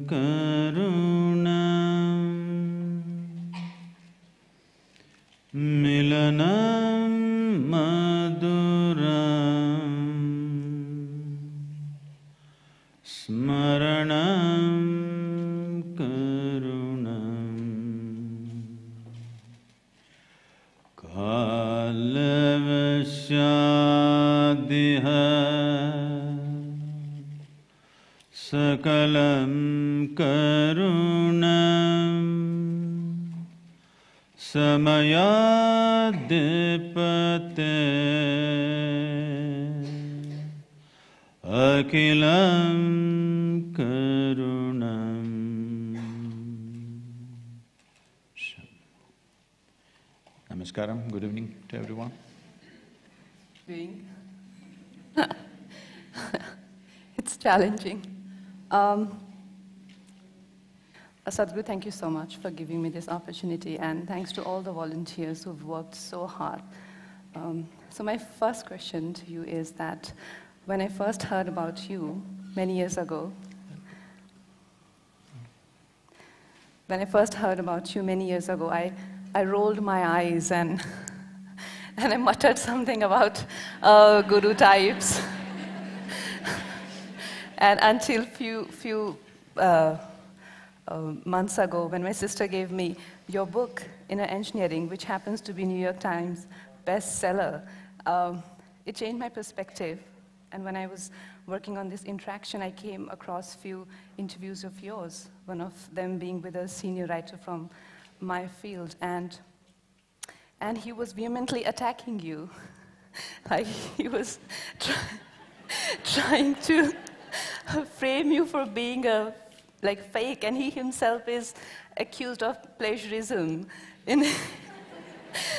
karunam milanam maduram smaranam karunam kalavashyadiha sakalam karunam samayadipate akilam karunam. Namaskaram, good evening to everyone. It's challenging. Sadhguru, thank you so much for giving me this opportunity, and thanks to all the volunteers who've worked so hard. So my first question to you is that when I first heard about you many years ago, I rolled my eyes and I muttered something about guru types. And until few months ago, when my sister gave me your book, Inner Engineering, which happens to be New York Times bestseller, it changed my perspective. And when I was working on this interaction, I came across few interviews of yours, one of them being with a senior writer from my field, and he was vehemently attacking you. Like he was trying to frame you for being fake, and he himself is accused of plagiarism.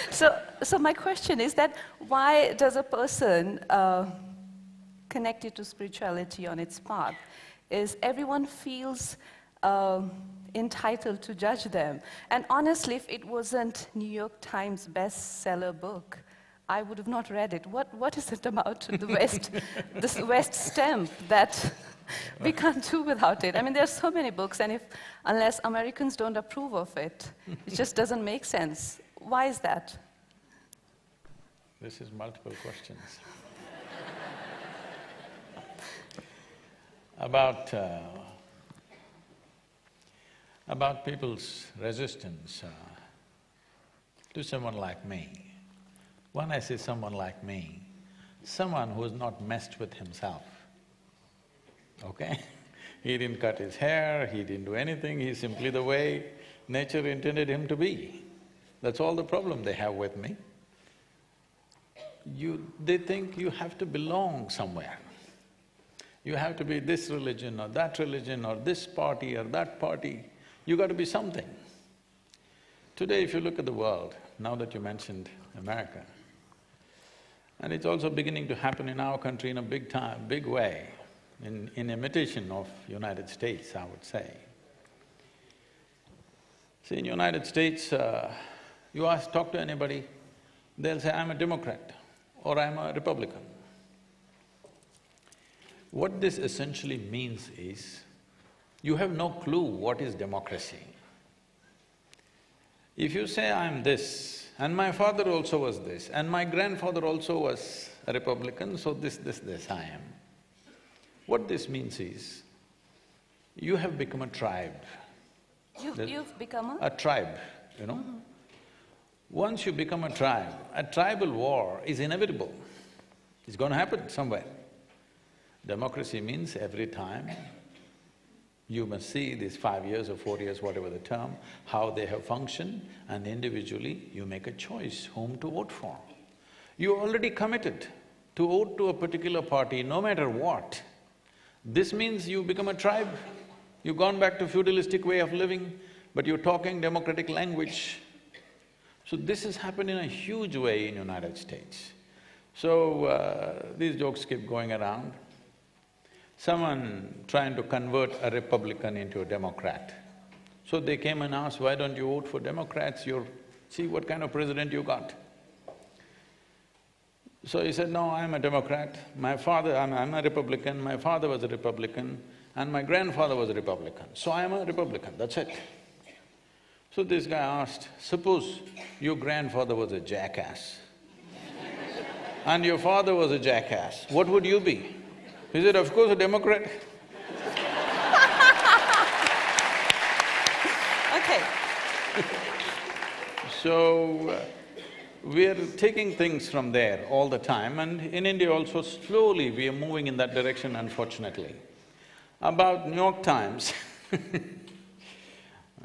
So my question is that why does a person connected to spirituality on its path is everyone feels entitled to judge them? And honestly, if it wasn't New York Times bestseller book, I would have not read it. What is it about the West, this West stamp that we can't do without it? I mean, there are so many books, and unless Americans don't approve of it, it just doesn't make sense. Why is that? This is multiple questions. About people's resistance to someone like me. When I say someone like me, someone who has not messed with himself, okay? He didn't cut his hair, he didn't do anything, he's simply the way nature intended him to be. That's all the problem they have with me. They think you have to belong somewhere. You have to be this religion or this party or that party. You got to be something. Today, if you look at the world, now that you mentioned America, and it's also beginning to happen in our country in a big way, in imitation of United States, I would say. See, in United States, talk to anybody, they'll say, I'm a Democrat or I'm a Republican. What this essentially means is, you have no clue what is democracy. If you say, I'm this, and my father also was this, and my grandfather also was a Republican, so this I am. What this means is, you have become a tribe. You've become a tribe, you know? Once you become a tribal war is inevitable. It's going to happen somewhere. Democracy means every time you must see these 5 years or 4 years, whatever the term, how they have functioned, and individually you make a choice whom to vote for. You're already committed to vote to a particular party no matter what. This means you become a tribe. You've gone back to feudalistic way of living, but you're talking democratic language. So this has happened in a huge way in United States. So, these jokes keep going around. Someone trying to convert a Republican into a Democrat. So they came and asked, why don't you vote for Democrats? See what kind of president you got. So he said, no, I'm a Democrat. I'm a Republican, my father was a Republican, and my grandfather was a Republican, so I am a Republican, that's it. So this guy asked, suppose your grandfather was a jackass and your father was a jackass, what would you be? He said, of course, a Democrat. Okay. So, we are taking things from there all the time, and in India also slowly we are moving in that direction, unfortunately. About New York Times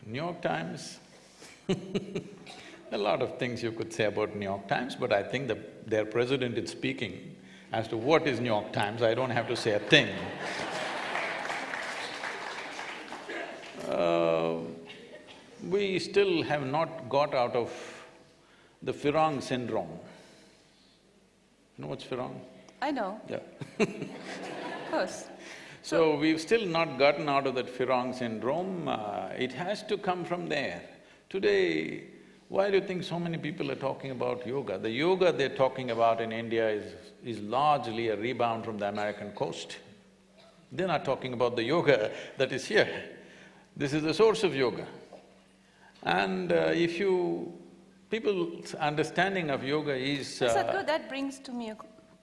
New York Times a lot of things you could say about New York Times, but I think their president is speaking as to what is New York Times, I don't have to say a thing. We still have not got out of the Firang syndrome. You know what's Firang? I know. Yeah. Of course. So, we've still not gotten out of that Firang syndrome, it has to come from there. Today, why do you think so many people are talking about yoga? The yoga they're talking about in India is largely a rebound from the American coast. They're not talking about the yoga that is here. This is the source of yoga. And people's understanding of yoga is… Sadhguru, that brings to me a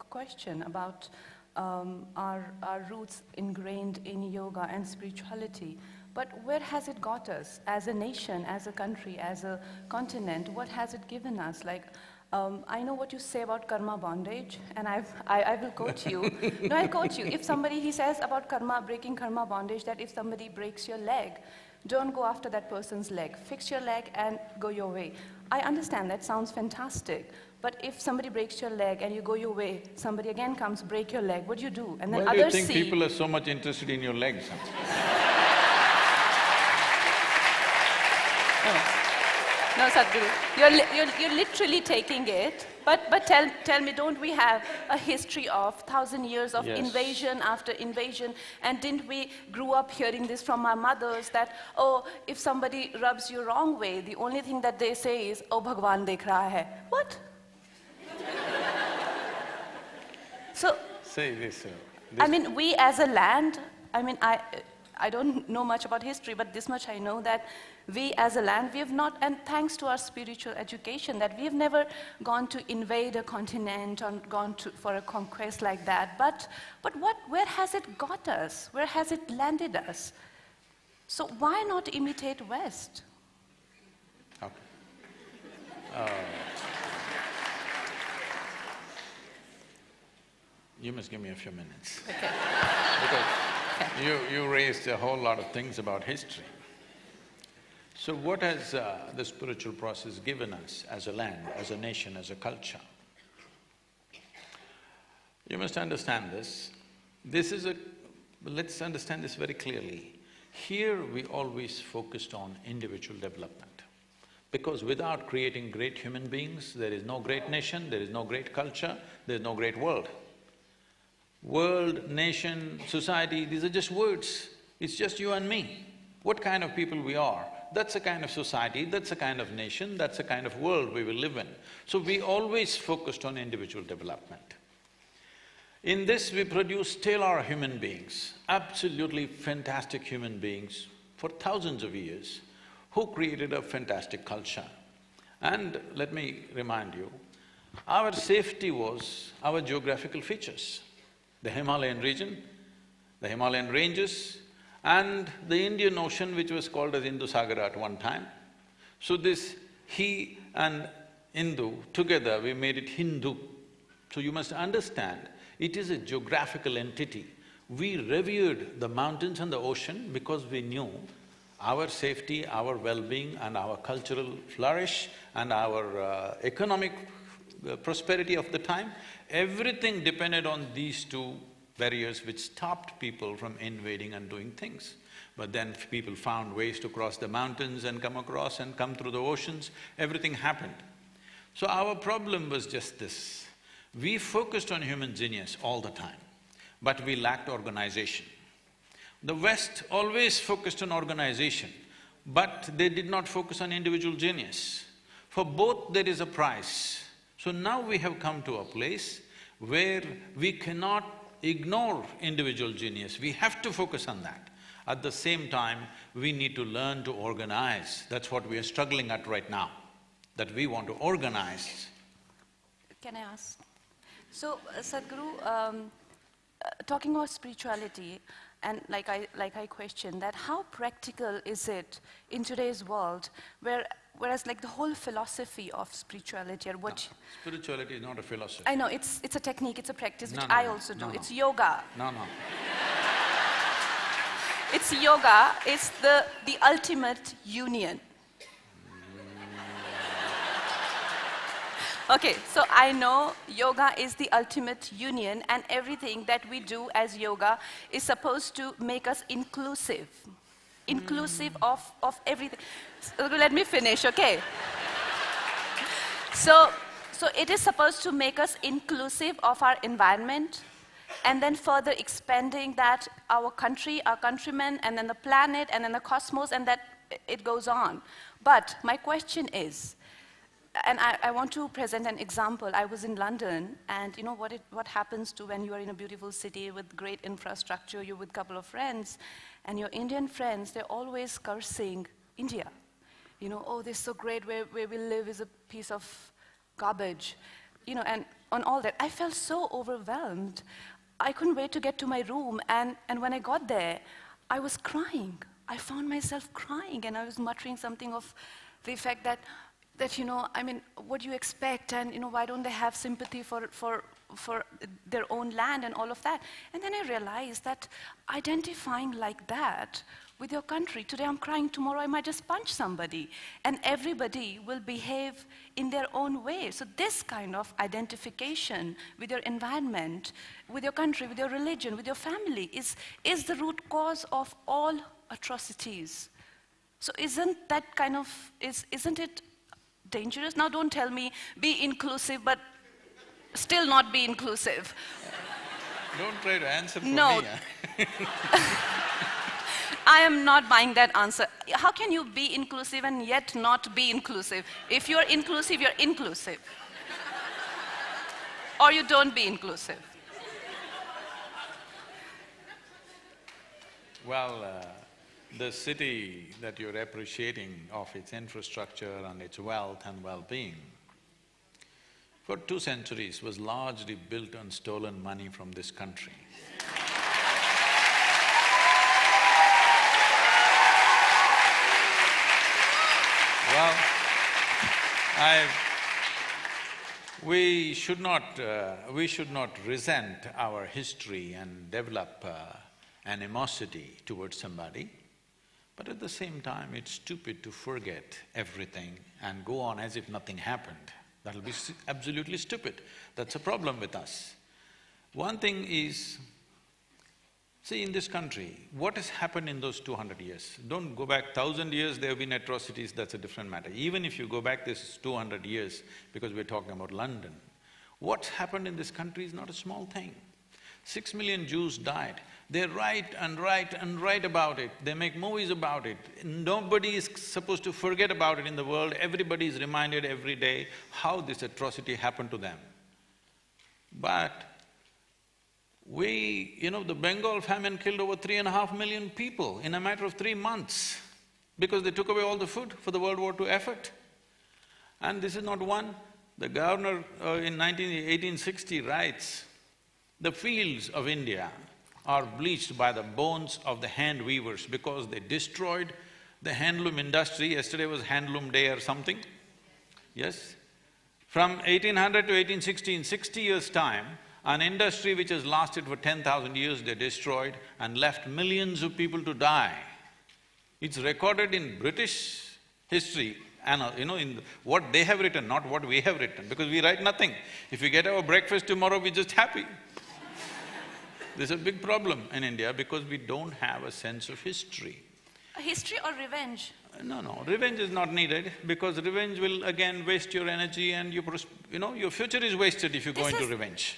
question about our roots ingrained in yoga and spirituality. But where has it got us as a nation, as a country, as a continent? What has it given us? Like, I know what you say about karma bondage, and I will quote you. No, I'll quote you. If somebody… he says about karma, breaking karma bondage, that if somebody breaks your leg, don't go after that person's leg. Fix your leg and go your way. I understand, that sounds fantastic. But if somebody breaks your leg and you go your way, somebody again comes, break your leg, what do you do? And then Why others do you think see… people are so much interested in your legs? No, Sadhguru, you're literally taking it, but tell me, don't we have a history of 1,000 years of Yes. invasion after invasion, and didn't we grew up hearing this from our mothers that, oh, if somebody rubs you wrong way, the only thing that they say is, oh, Bhagwan dekh raha hai. What? So… Say this, I mean, we as a land, I mean, I don't know much about history, but this much I know that we as a land, we have not, and thanks to our spiritual education, that we have never gone to invade a continent or gone for a conquest like that. But where has it got us? Where has it landed us? So why not imitate West? Okay. You must give me a few minutes. Okay. Because you raised a whole lot of things about history. So what has the spiritual process given us as a land, as a nation, as a culture? You must understand this. Let's understand this very clearly. Here we always focused on individual development. Because without creating great human beings, there is no great nation, there is no great culture, there is no great world. World, nation, society, these are just words. It's just you and me. What kind of people we are, that's the kind of society, that's the kind of nation, that's the kind of world we will live in. So we always focused on individual development. In this, we produce stellar human beings, absolutely fantastic human beings for thousands of years, who created a fantastic culture. And let me remind you, our safety was our geographical features. The Himalayan region, the Himalayan ranges, and the Indian Ocean, which was called as Hindu Sagara at one time. So this he and Hindu, together we made it Hindu. So you must understand, it is a geographical entity. We revered the mountains and the ocean because we knew our safety, our well-being and our cultural flourish and our economic prosperity of the time, everything depended on these two barriers which stopped people from invading and doing things. But then people found ways to cross the mountains and come across and come through the oceans, everything happened. So our problem was just this, we focused on human genius all the time, but we lacked organization. The West always focused on organization, but they did not focus on individual genius. For both there is a price. So now we have come to a place where we cannot ignore individual genius, we have to focus on that. At the same time, we need to learn to organize. That's what we are struggling at right now, that we want to organize. Can I ask? So, Sadhguru, talking about spirituality, and like I questioned that, how practical is it in today's world, whereas like the whole philosophy of spirituality or what… No, spirituality is not a philosophy. I know, it's a technique, it's a practice, which No, I also do. no. It's yoga. No. It's yoga, it's the ultimate union. Okay, so I know yoga is the ultimate union, and everything that we do as yoga is supposed to make us inclusive. Inclusive of everything. So let me finish, okay? So it is supposed to make us inclusive of our environment, and then further expanding that our country, our countrymen, and then the planet, and then the cosmos, and that it goes on. But my question is, and I want to present an example. I was in London, and you know what happens to when you are in a beautiful city with great infrastructure, you're with a couple of friends, and your Indian friends, they're always cursing India. You know, oh, this is so great, where we live is a piece of garbage. You know, and on all that, I felt so overwhelmed. I couldn't wait to get to my room, and when I got there, I was crying. I found myself crying, and I was muttering something of the effect that, you know, I mean, what do you expect, and, you know, why don't they have sympathy for their own land and all of that? And then I realized that identifying like that with your country, today I'm crying, tomorrow I might just punch somebody, and everybody will behave in their own way. So this kind of identification with your environment, with your country, with your religion, with your family is the root cause of all atrocities. So isn't that kind of, isn't it dangerous? Now don't tell me be inclusive, but still not be inclusive. Don't try to answer for no. me. I am not buying that answer. How can you be inclusive and yet not be inclusive? If you're inclusive, you're inclusive. Or you don't be inclusive. Well, the city that you're appreciating of its infrastructure and its wealth and well-being, for 2 centuries was largely built on stolen money from this country. Well, we should not resent our history and develop animosity towards somebody, but at the same time, it's stupid to forget everything and go on as if nothing happened. That'll be absolutely stupid. That's a problem with us. One thing is, see, in this country, what has happened in those 200 years? Don't go back 1,000 years, there have been atrocities, that's a different matter. Even if you go back this 200 years, because we're talking about London, what's happened in this country is not a small thing. 6 million Jews died. They write and write and write about it, they make movies about it. Nobody is supposed to forget about it in the world, everybody is reminded every day how this atrocity happened to them. But the Bengal famine killed over 3.5 million people in a matter of 3 months because they took away all the food for the World War II effort. And this is not one. The governor in 1860 writes, "The fields of India are bleached by the bones of the hand weavers because they destroyed the handloom industry." Yesterday was handloom day or something, yes? From 1800 to 1860, in 60 years' time, an industry which has lasted for 10,000 years, they destroyed and left millions of people to die. It's recorded in British history, and in what they have written, not what we have written, because we write nothing. If we get our breakfast tomorrow, we're just happy. This is a big problem in India because we don't have a sense of history. History or revenge? No, revenge is not needed because revenge will again waste your energy and your future is wasted if you go into revenge.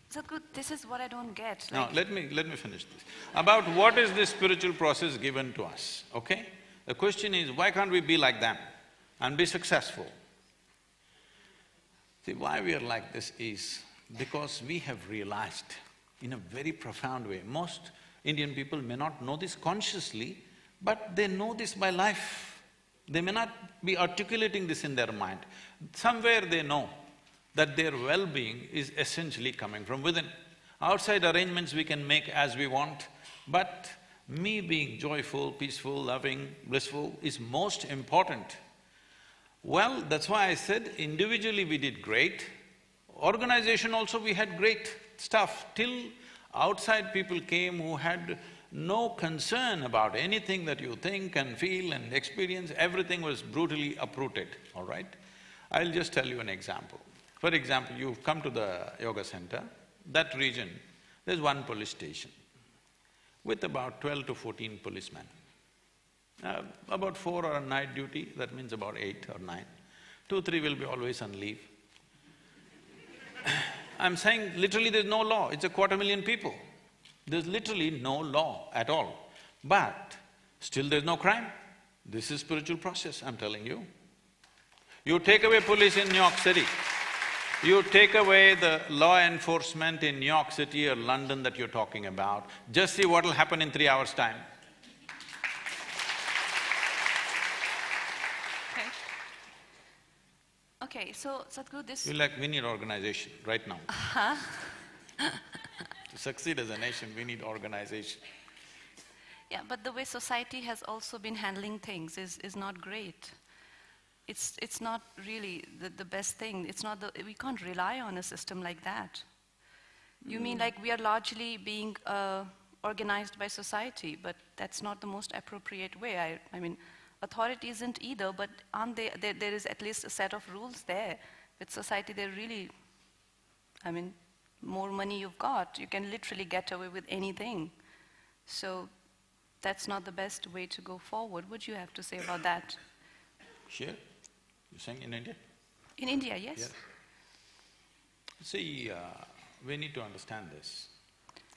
Sadhguru, this is what I don't get. Now, let me finish this. About what is this spiritual process given to us, okay? The question is, why can't we be like them and be successful? See, why we are like this is because we have realized in a very profound way. Most Indian people may not know this consciously, but they know this by life. They may not be articulating this in their mind. Somewhere they know that their well-being is essentially coming from within. Outside arrangements we can make as we want, but me being joyful, peaceful, loving, blissful is most important. Well, that's why I said individually we did great, organization also we had great stuff, till outside people came who had no concern about anything that you think and feel and experience, everything was brutally uprooted, all right? I'll just tell you an example. For example, you've come to the yoga center, that region, there's one police station with about 12 to 14 policemen. About 4 are on night duty, that means about 8 or 9. 2, 3 will be always on leave. I'm saying literally there's no law, it's a 250,000 people. There's literally no law at all. But still there's no crime. This is spiritual process, I'm telling you. You take away police in New York City, you take away the law enforcement in New York City or London that you're talking about, just see what'll happen in 3 hours' time. Okay, so Sadhguru, this… We need organization right now. To succeed as a nation, we need organization. Yeah, but the way society has also been handling things is not great. It's not really the best thing. It's not we can't rely on a system like that. You mean like we are largely being organized by society, but that's not the most appropriate way. I mean, authority isn't either, but aren't there is at least a set of rules there. With society, they're really, I mean, more money you've got, you can literally get away with anything. So that's not the best way to go forward. What do you have to say about that? Sure. You're saying in India? In India, yes. Yeah. See, we need to understand this.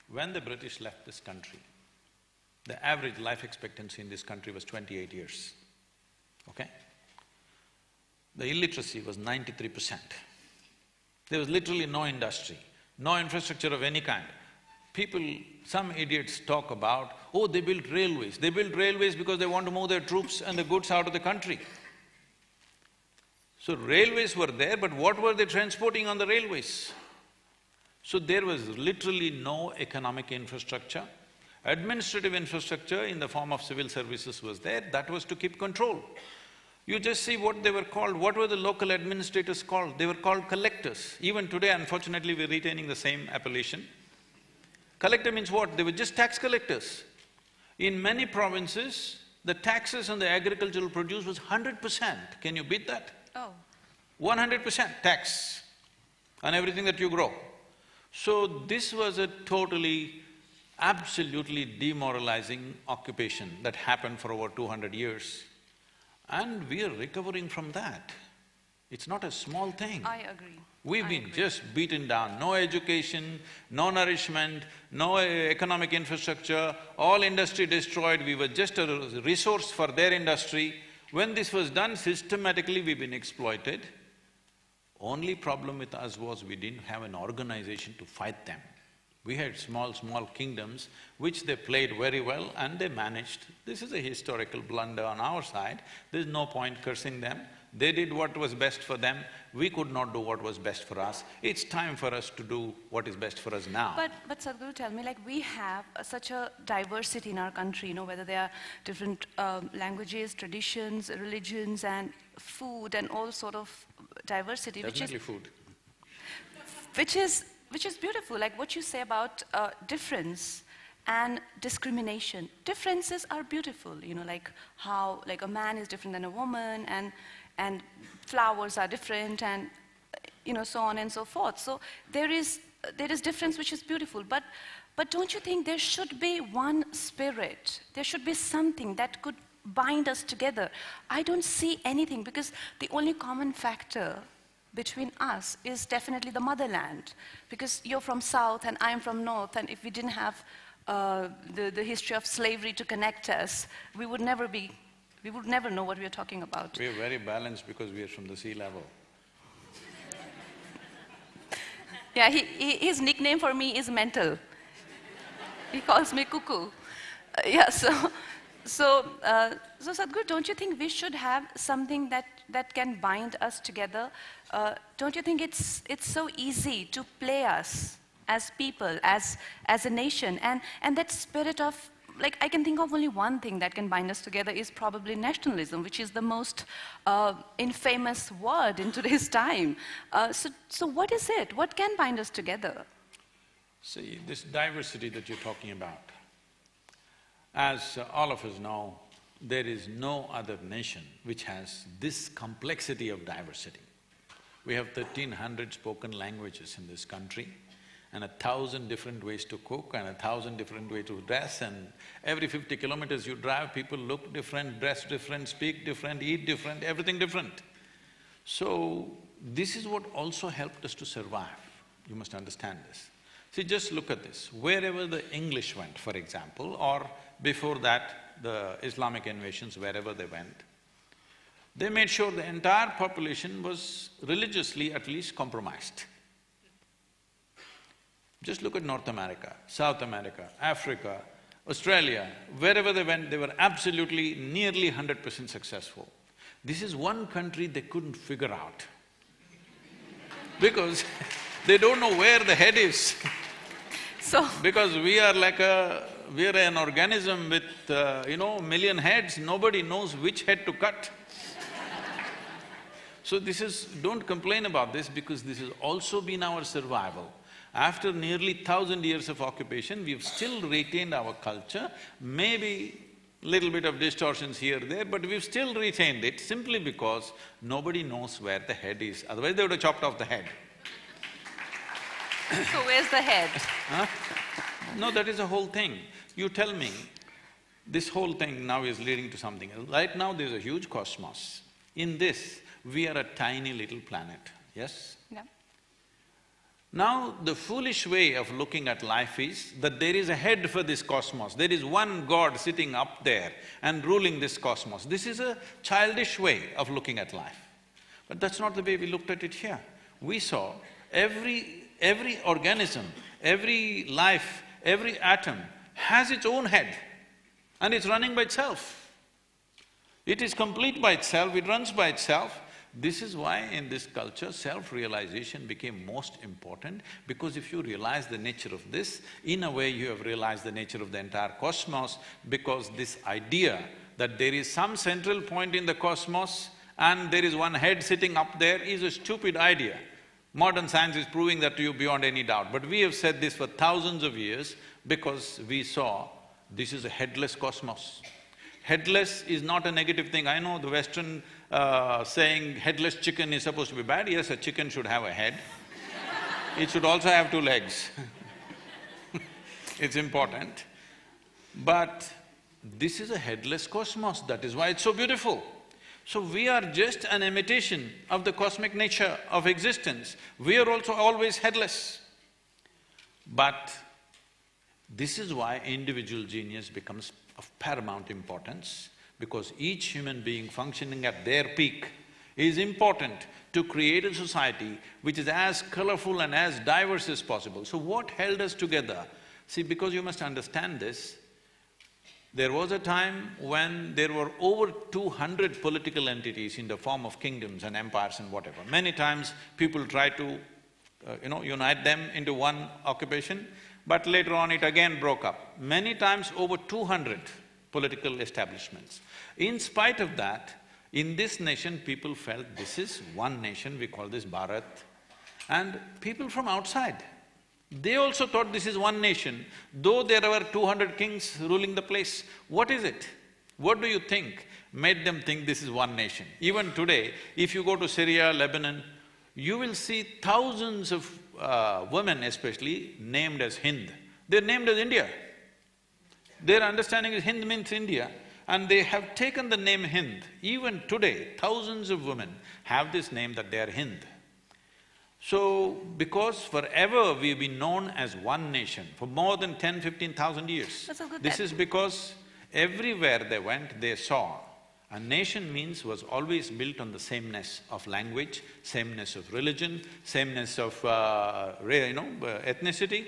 When the British left this country, the average life expectancy in this country was 28 years, okay? The illiteracy was 93%. There was literally no industry, no infrastructure of any kind. People, some idiots talk about, oh, they built railways. They built railways because they want to move their troops and the goods out of the country. So railways were there, but what were they transporting on the railways? So there was literally no economic infrastructure. Administrative infrastructure in the form of civil services was there, that was to keep control. You just see what they were called, what were the local administrators called? They were called collectors. Even today, unfortunately, we're retaining the same appellation. Collector means what? They were just tax collectors. In many provinces, the taxes on the agricultural produce was 100%. Can you beat that? Oh. 100% tax on everything that you grow. So this was a totally, absolutely demoralizing occupation that happened for over 200 years. And we are recovering from that. It's not a small thing. I agree. We've been just beaten down, no education, no nourishment, no economic infrastructure, all industry destroyed, we were just a resource for their industry. When this was done, systematically we've been exploited. Only problem with us was we didn't have an organization to fight them. We had small kingdoms which they played very well and they managed. This is a historical blunder on our side, there's no point cursing them. They did what was best for them, we could not do what was best for us. It's time for us to do what is best for us now. But Sadhguru, tell me, like we have such a diversity in our country, you know, whether there are different languages, traditions, religions and food and all sort of diversity. Definitely food. Which is beautiful, like what you say about difference and discrimination. Differences are beautiful, you know, like how like a man is different than a woman and flowers are different and you know, so on and so forth. So there is difference which is beautiful, but don't you think there should be one spirit? There should be something that could bind us together. I don't see anything because the only common factor between us is definitely the motherland, because you're from south and I'm from north, and if we didn't have the history of slavery to connect us, we would never know what we are talking about. We are very balanced because we are from the sea level. Yeah, his nickname for me is mental. He calls me cuckoo. Yeah, so Sadhguru, don't you think we should have something that can bind us together? Don't you think it's so easy to play us as people, as a nation, and that spirit of, like, I can think of only one thing that can bind us together is probably nationalism, which is the most infamous word in today's time. So what is it? What can bind us together? See, this diversity that you're talking about, as all of us know, there is no other nation which has this complexity of diversity. We have 1,300 spoken languages in this country, and 1,000 different ways to cook, and 1,000 different ways to dress, and every 50 kilometers you drive, people look different, dress different, speak different, eat different, everything different. So, this is what also helped us to survive. You must understand this. See, just look at this. Wherever the English went, for example, or before that, the Islamic invasions, wherever they went, they made sure the entire population was religiously at least compromised. Just look at North America, South America, Africa, Australia, wherever they went, they were absolutely nearly 100% successful. This is one country they couldn't figure out because they don't know where the head is. So… Because we are an organism with, million heads, nobody knows which head to cut. So don't complain about this because this has also been our survival. After nearly 1,000 years of occupation, we've still retained our culture, maybe little bit of distortions here, there, but we've still retained it simply because nobody knows where the head is, otherwise they would have chopped off the head. So where's the head? Huh? No, that is the whole thing. You tell me, this whole thing now is leading to something else. Right now there's a huge cosmos. In this, we are a tiny little planet, yes? Yeah. Now, the foolish way of looking at life is that there is a head for this cosmos, there is one God sitting up there and ruling this cosmos. This is a childish way of looking at life. But that's not the way we looked at it here. We saw every organism, every life, every atom has its own head and it's running by itself. It is complete by itself, it runs by itself. This is why in this culture, self-realization became most important, because if you realize the nature of this, in a way you have realized the nature of the entire cosmos, because this idea that there is some central point in the cosmos and there is one head sitting up there is a stupid idea. Modern science is proving that to you beyond any doubt, but we have said this for thousands of years because we saw this is a headless cosmos. Headless is not a negative thing. I know the Western saying headless chicken is supposed to be bad. Yes, a chicken should have a head. It should also have two legs. It's important. But this is a headless cosmos, that is why it's so beautiful. So we are just an imitation of the cosmic nature of existence. We are also always headless. But this is why individual genius becomes of paramount importance, because each human being functioning at their peak is important to create a society which is as colorful and as diverse as possible. So what held us together? See, because you must understand this, there was a time when there were over 200 political entities in the form of kingdoms and empires and whatever. Many times people tried to, unite them into one occupation, but later on it again broke up. Many times over 200 political establishments. In spite of that, in this nation people felt this is one nation, we call this Bharat, and people from outside, they also thought this is one nation, though there were 200 kings ruling the place. What is it? What do you think made them think this is one nation? Even today, if you go to Syria, Lebanon, you will see thousands of women especially named as Hind. They're named as India. Their understanding is Hind means India, and they have taken the name Hind. Even today, thousands of women have this name that they are Hind. So, because forever we've been known as one nation, for more than 10,000–15,000 years. This is because everywhere they went, they saw a nation was always built on the sameness of language, sameness of religion, sameness of ethnicity.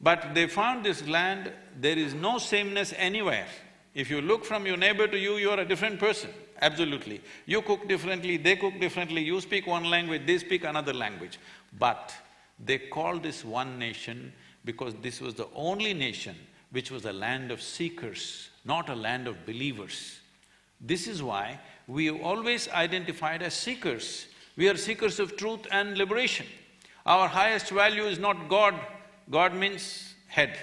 But they found this land, there is no sameness anywhere. If you look from your neighbor to you, you're a different person, absolutely. You cook differently, they cook differently, you speak one language, they speak another language. But they called this one nation because this was the only nation which was a land of seekers, not a land of believers. This is why we have always identified as seekers. We are seekers of truth and liberation. Our highest value is not God. God means head.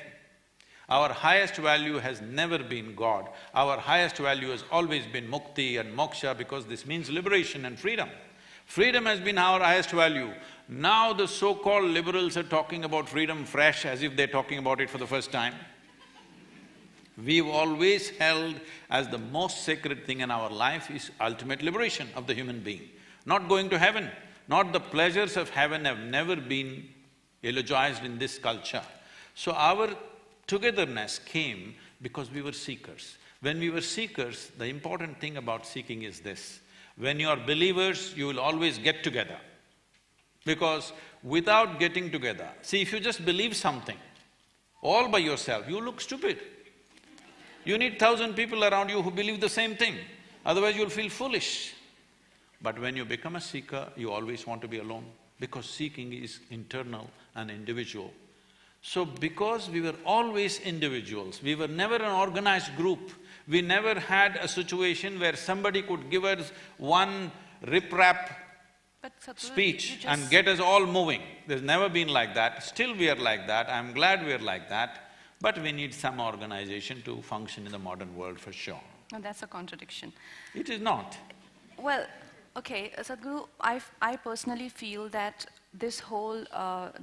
Our highest value has never been God. Our highest value has always been mukti and moksha because this means liberation and freedom. Freedom has been our highest value. Now the so-called liberals are talking about freedom fresh as if they're talking about it for the first time. We've always held as the most sacred thing in our life is ultimate liberation of the human being. Not going to heaven, not the pleasures of heaven have never been eulogized in this culture. So our togetherness came because we were seekers. When we were seekers, the important thing about seeking is this: when you are believers, you will always get together. Because without getting together, see, if you just believe something all by yourself, you look stupid. You need 1,000 people around you who believe the same thing, otherwise you'll feel foolish. But when you become a seeker, you always want to be alone, because seeking is internal and individual. So because we were always individuals, we were never an organized group, we never had a situation where somebody could give us one rip-rap speech and get us all moving. There's never been like that. Still we are like that, I'm glad we are like that. But we need some organization to function in the modern world for sure. No, that's a contradiction. It is not. Well, okay, Sadhguru, I personally feel that this whole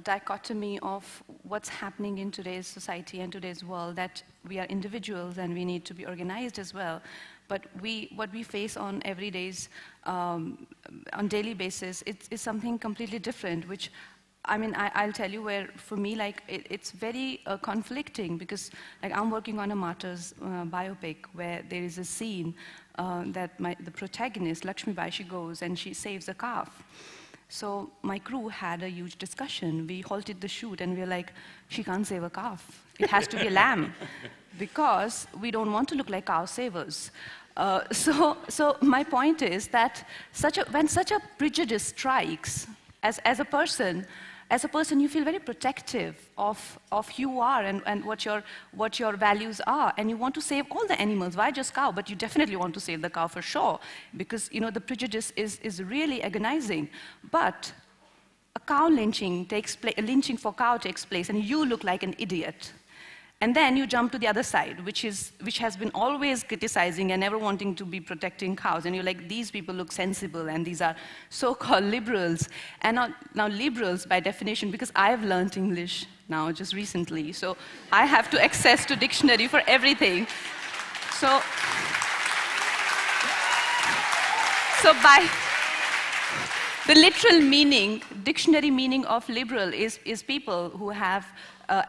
dichotomy of what's happening in today's society and today's world, that we are individuals and we need to be organized as well, but what we face on every day's, on daily basis, it's something completely different, which I mean, I'll tell you where, for me, like, it's very conflicting because, like, I'm working on a martyrs biopic where there is a scene that the protagonist, Lakshmi Bai, she goes and she saves a calf. So my crew had a huge discussion. We halted the shoot and we were like, she can't save a calf. It has to be a lamb because we don't want to look like cow savers. So my point is that when such a prejudice strikes, as a person, you feel very protective of who you are and what your values are, and you want to save all the animals. Why just cow? But you definitely want to save the cow for sure, because you know the prejudice is really agonizing. But a cow lynching takes place, a lynching for cow takes place, and you look like an idiot. And then you jump to the other side, which has been always criticizing and never wanting to be protecting cows. And you're like, these people look sensible, and these are so-called liberals. And now liberals, by definition, because I've learned English now just recently, so I have to access to dictionary for everything. So by the literal meaning, dictionary meaning of liberal is people who have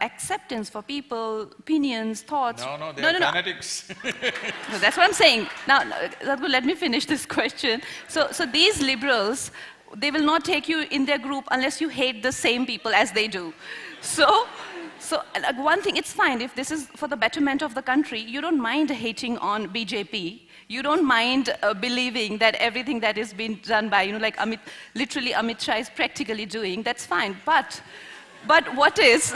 acceptance for people, opinions, thoughts. No, they're fanatics. No, that's what I'm saying. Now, Sadhguru, let me finish this question. So these liberals, they will not take you in their group unless you hate the same people as they do. So one thing, it's fine if this is for the betterment of the country. You don't mind hating on BJP. You don't mind believing that everything that is being done by, you know, like literally Amit Shah is practically doing. That's fine. But what is…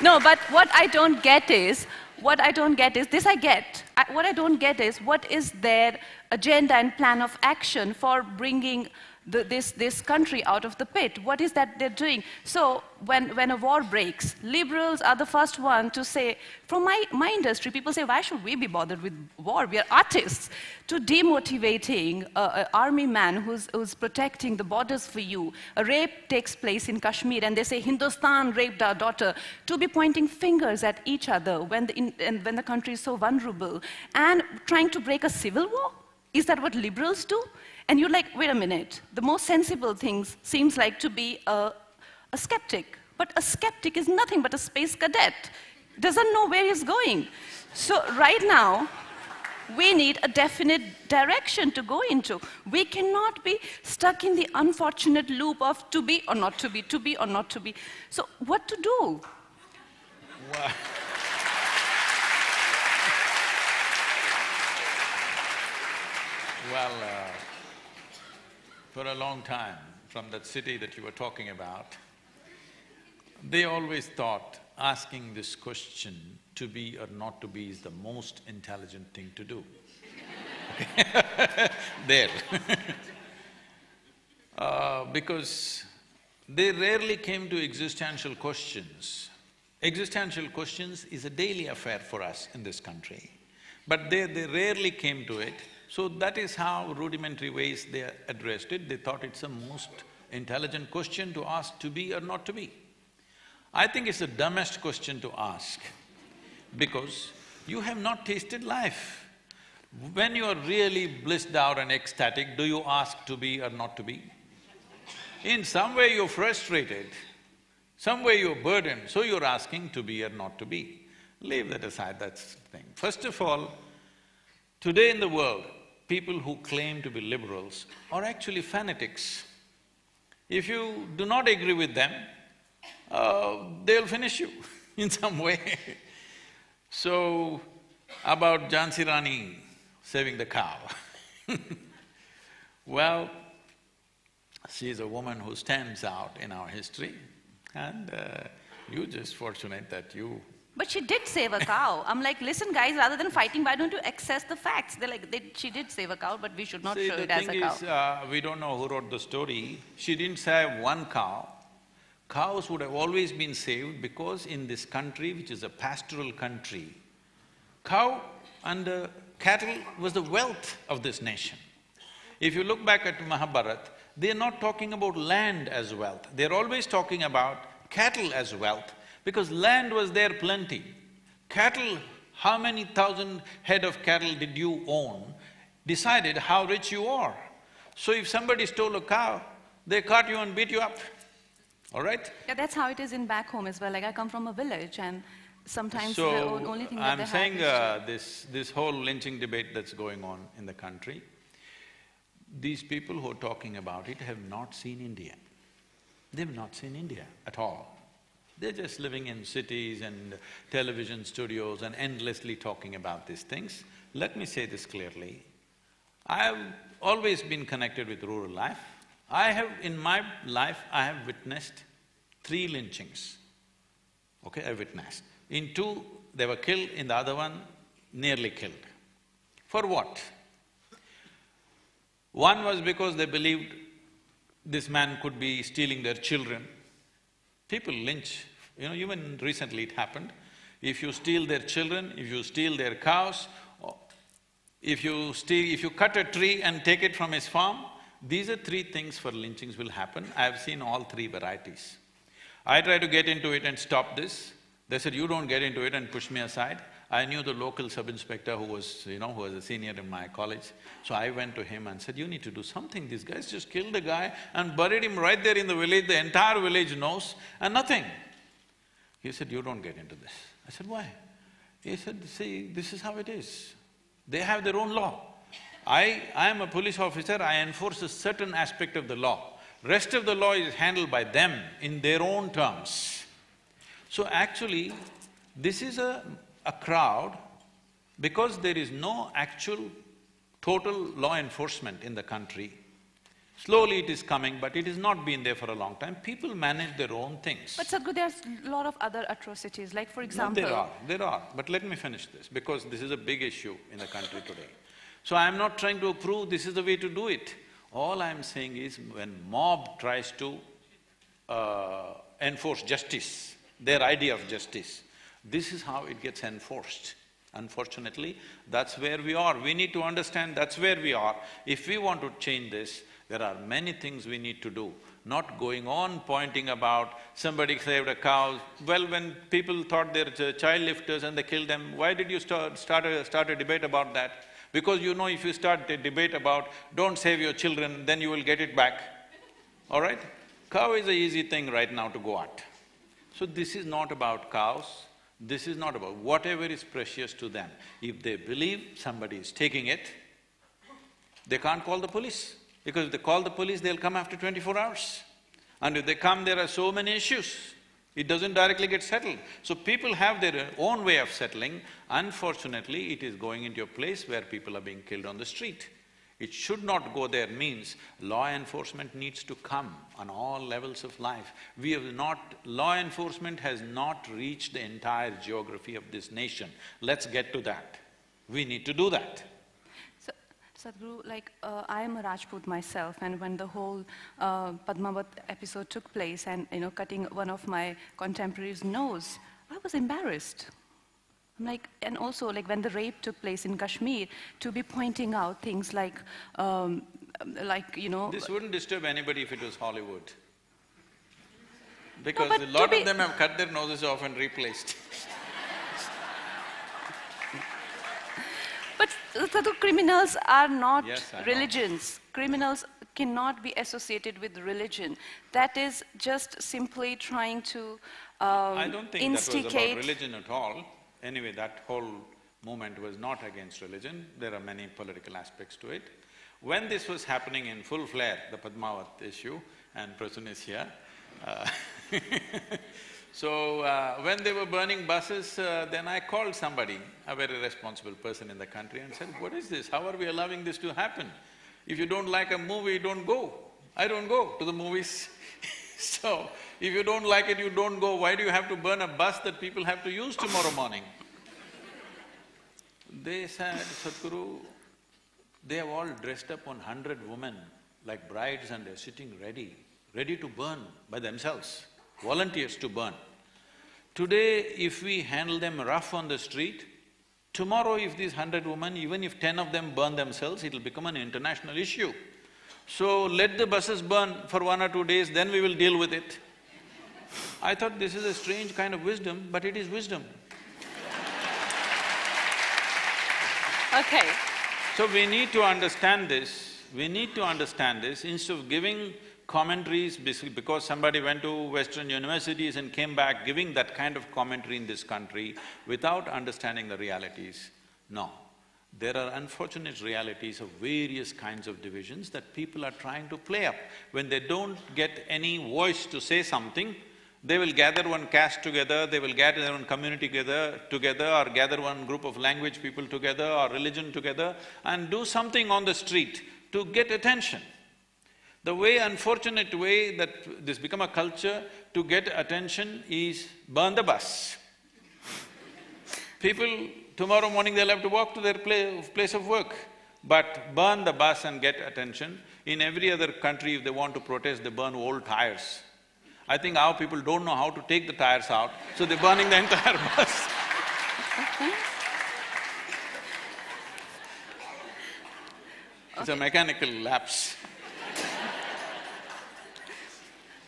No, but what I don't get is, this I get. What I don't get is, what is their agenda and plan of action for bringing this country out of the pit? What is that they're doing? So when a war breaks, liberals are the first one to say, from my industry, people say, why should we be bothered with war? We are artists. To demotivating an army man who's protecting the borders for you. A rape takes place in Kashmir and they say, Hindustan raped our daughter. To be pointing fingers at each other when the country is so vulnerable and trying to break a civil war? Is that what liberals do? And you're like, wait a minute, the most sensible thing seems like to be a skeptic. But a skeptic is nothing but a space cadet. Doesn't know where he's going. So right now, We need a definite direction to go into. We cannot be stuck in the unfortunate loop of to be or not to be or not to be. So what to do? Well, for a long time, from that city that you were talking about, they always thought asking this question, to be or not to be, is the most intelligent thing to do. There. Because they rarely came to existential questions. Existential questions is a daily affair for us in this country, but they rarely came to it. So that is how rudimentary ways they addressed it. They thought it's the most intelligent question to ask, to be or not to be. I think it's the dumbest question to ask, because you have not tasted life. When you are really blissed out and ecstatic, do you ask to be or not to be? In some way you're frustrated, some way you're burdened, so you're asking to be or not to be. Leave that aside, that's the thing. First of all, today in the world, people who claim to be liberals are actually fanatics. If you do not agree with them, they'll finish you in some way. So, about Jhansi Rani saving the cow. Well, she is a woman who stands out in our history, and you're just fortunate that you… But she did save a cow. I'm like, listen guys, rather than fighting, why don't you access the facts? They're like, she did save a cow, but we should not show it as a cow. The thing is, we don't know who wrote the story. She didn't save one cow. Cows would have always been saved because in this country, which is a pastoral country, cow and cattle was the wealth of this nation. If you look back at Mahabharata, they're not talking about land as wealth, they're always talking about cattle as wealth, because land was there plenty. Cattle, how many thousand head of cattle did you own, decided how rich you are. So if somebody stole a cow, they caught you and beat you up, all right? Yeah, that's how it is in back home as well. Like, I come from a village, and sometimes the only thing that they have is… I'm saying this whole lynching debate that's going on in the country, these people who are talking about it have not seen India. They've not seen India at all. They're just living in cities and television studios and endlessly talking about these things. Let me say this clearly. I've always been connected with rural life. In my life, I have witnessed 3 lynchings. Okay, I witnessed. In 2, they were killed, in the other one, nearly killed. For what? One was because they believed this man could be stealing their children. People lynch, even recently it happened. If you steal their children, if you steal their cows, if you cut a tree and take it from his farm, these are 3 things for lynchings will happen. I have seen all 3 varieties. I tried to get into it and stop this. They said, you don't get into it, and push me aside. I knew the local sub-inspector who was a senior in my college. So I went to him and said, you need to do something. These guys just killed a guy and buried him right there in the village. The entire village knows, and nothing. He said, you don't get into this. I said, why? He said, see, this is how it is. They have their own law. I am a police officer, I enforce a certain aspect of the law. Rest of the law is handled by them in their own terms. So actually, this is a crowd, because there is no actual total law enforcement in the country. Slowly it is coming, but it has not been there for a long time. People manage their own things. But Sadhguru, there's a lot of other atrocities, like for example… No, there are. But let me finish this, because this is a big issue in the country today. So I'm not trying to prove this is the way to do it. All I'm saying is, when mob tries to enforce justice, their idea of justice, this is how it gets enforced. Unfortunately, that's where we are. We need to understand that's where we are. If we want to change this, there are many things we need to do, not going on pointing about somebody saved a cow. Well, when people thought they're child lifters and they killed them, why did you start a debate about that? Because if you start a debate about don't save your children, then you will get it back, all right? Cow is an easy thing right now to go at. So this is not about cows, This is not about… whatever is precious to them. If they believe somebody is taking it, they can't call the police. Because if they call the police, they'll come after 24 hours. And if they come, there are so many issues. It doesn't directly get settled. So people have their own way of settling. Unfortunately, it is going into a place where people are being killed on the street. It should not go there means law enforcement needs to come on all levels of life. We have not… law enforcement has not reached the entire geography of this nation. Let's get to that. We need to do that. So, Sadhguru, like, I am a Rajput myself, and when the whole Padmavat episode took place and, cutting one of my contemporaries' nose, I was embarrassed. Like, and also, like, when the rape took place in Kashmir, to be pointing out things like, This wouldn't disturb anybody if it was Hollywood. Because but a lot of them have cut their noses off and replaced. But the criminals are not Yes, I know. religions. Criminals cannot be associated with religion. That is just simply trying to I don't think instigate… that was about religion at all. Anyway, that whole movement was not against religion. There are many political aspects to it. When this was happening in full flare, the Padmavat issue, and Prasun is here, so when they were burning buses, then I called somebody, a very responsible person in the country, and said, "What is this? How are we allowing this to happen? If you don't like a movie, don't go. I don't go to the movies." So, if you don't like it, you don't go. Why do you have to burn a bus that people have to use tomorrow morning? They said, "Sadhguru, they have all dressed up 100 women like brides and they're sitting ready to burn by themselves, volunteers to burn. Today, if we handle them rough on the street, tomorrow if these 100 women, even if 10 of them burn themselves, it'll become an international issue. So let the buses burn for 1 or 2 days, then we will deal with it." I thought this is a strange kind of wisdom, but it is wisdom. Okay. So we need to understand this, instead of giving commentaries because somebody went to Western universities and came back giving that kind of commentary in this country without understanding the realities. No. There are unfortunate realities of various kinds of divisions that people are trying to play up. When they don't get any voice to say something, they will gather one caste together, they will gather one community together, or gather one group of language people together or religion together and do something on the street to get attention. The unfortunate way that this become a culture to get attention is burn the bus. People, tomorrow morning they'll have to walk to their place of work, but burn the bus and get attention. In every other country, if they want to protest, they burn old tires. I think our people don't know how to take the tires out, so they're burning the entire bus. It's a mechanical lapse.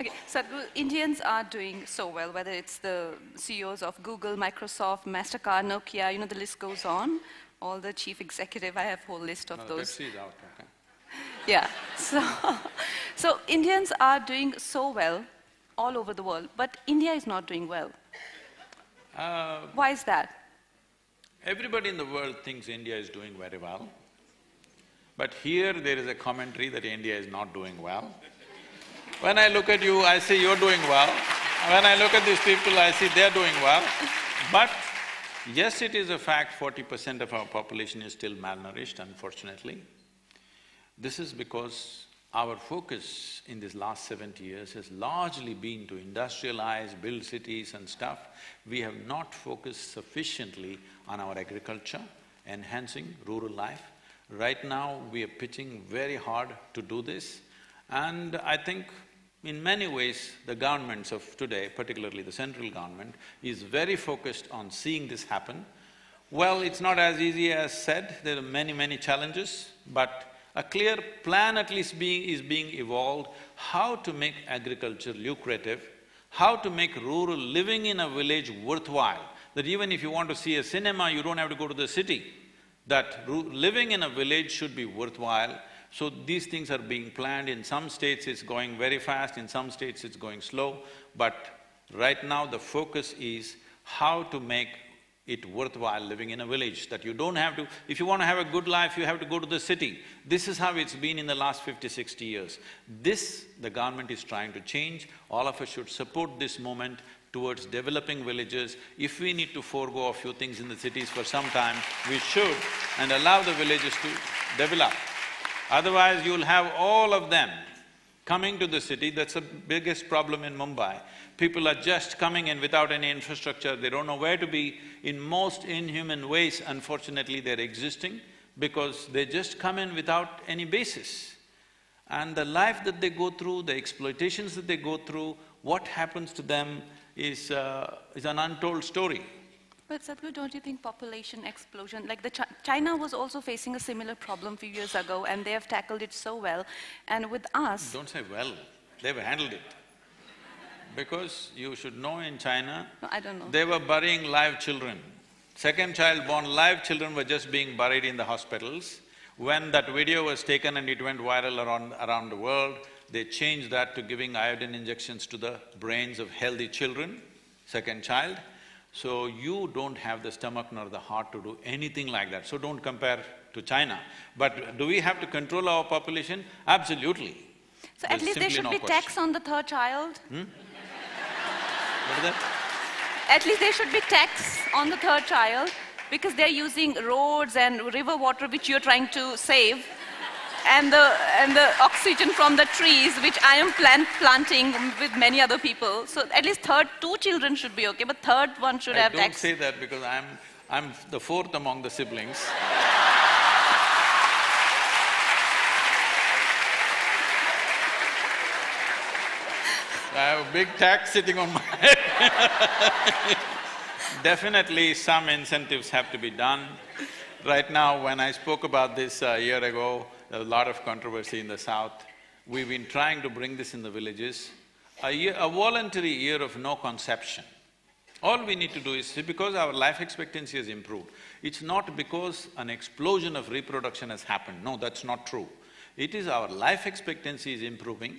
Okay, Sadhguru, Indians are doing so well, whether it's the CEOs of Google, Microsoft, MasterCard, Nokia, the list goes on. All the chief executive, I have a whole list of those. Pepsi is out, okay. Yeah, so Indians are doing so well all over the world, but India is not doing well. Why is that? Everybody in the world thinks India is doing very well, but here there is a commentary that India is not doing well. When I look at you, I say you're doing well. When I look at these people, I see they're doing well. But yes, it is a fact, 40% of our population is still malnourished, unfortunately. This is because our focus in these last 70 years has largely been to industrialize, build cities and stuff. We have not focused sufficiently on our agriculture, enhancing rural life. Right now, we are pitching very hard to do this, and I think in many ways, the governments of today, particularly the central government, is very focused on seeing this happen. Well, it's not as easy as said, there are many challenges, but a clear plan at least is being evolved, how to make agriculture lucrative, how to make rural living in a village worthwhile, that even if you want to see a cinema, you don't have to go to the city, that living in a village should be worthwhile. So these things are being planned. In some states it's going very fast, in some states it's going slow, but right now the focus is how to make it worthwhile living in a village, that you don't have to… If you want to have a good life, you have to go to the city. This is how it's been in the last 50, 60 years. This, the government is trying to change. All of us should support this movement towards developing villages. If we need to forego a few things in the cities for some time, we should, and allow the villages to develop. Otherwise, you'll have all of them coming to the city. That's the biggest problem in Mumbai. People are just coming in without any infrastructure, they don't know where to be. In most inhuman ways, unfortunately, they're existing because they just come in without any basis. And the life that they go through, the exploitations that they go through, what happens to them is an untold story. But Sadhguru, don't you think population explosion, like China was also facing a similar problem a few years ago and they have tackled it so well, and with us… Don't say well, they've handled it. Because you should know in China… No, I don't know. They were burying live children. Second child born, live children were just being buried in the hospitals. When that video was taken and it went viral around the world, they changed that to giving iodine injections to the brains of healthy children, second child. So you don't have the stomach nor the heart to do anything like that, so don't compare to China. But do we have to control our population? Absolutely. So at least there should be tax on the third child? What is that? At least there should be tax on the third child, because they're using roads and river water which you're trying to save, and the oxygen from the trees which I am planting with many other people. So at least two children should be okay, but third one should have tax. Don't say that because I'm the fourth among the siblings. I have a big tax sitting on my head. Definitely some incentives have to be done. Right now, when I spoke about this a year ago, there was a lot of controversy in the south. We've been trying to bring this in the villages. A voluntary year of no conception. All we need to do is, because our life expectancy has improved, it's not because an explosion of reproduction has happened. No, that's not true. It is our life expectancy is improving.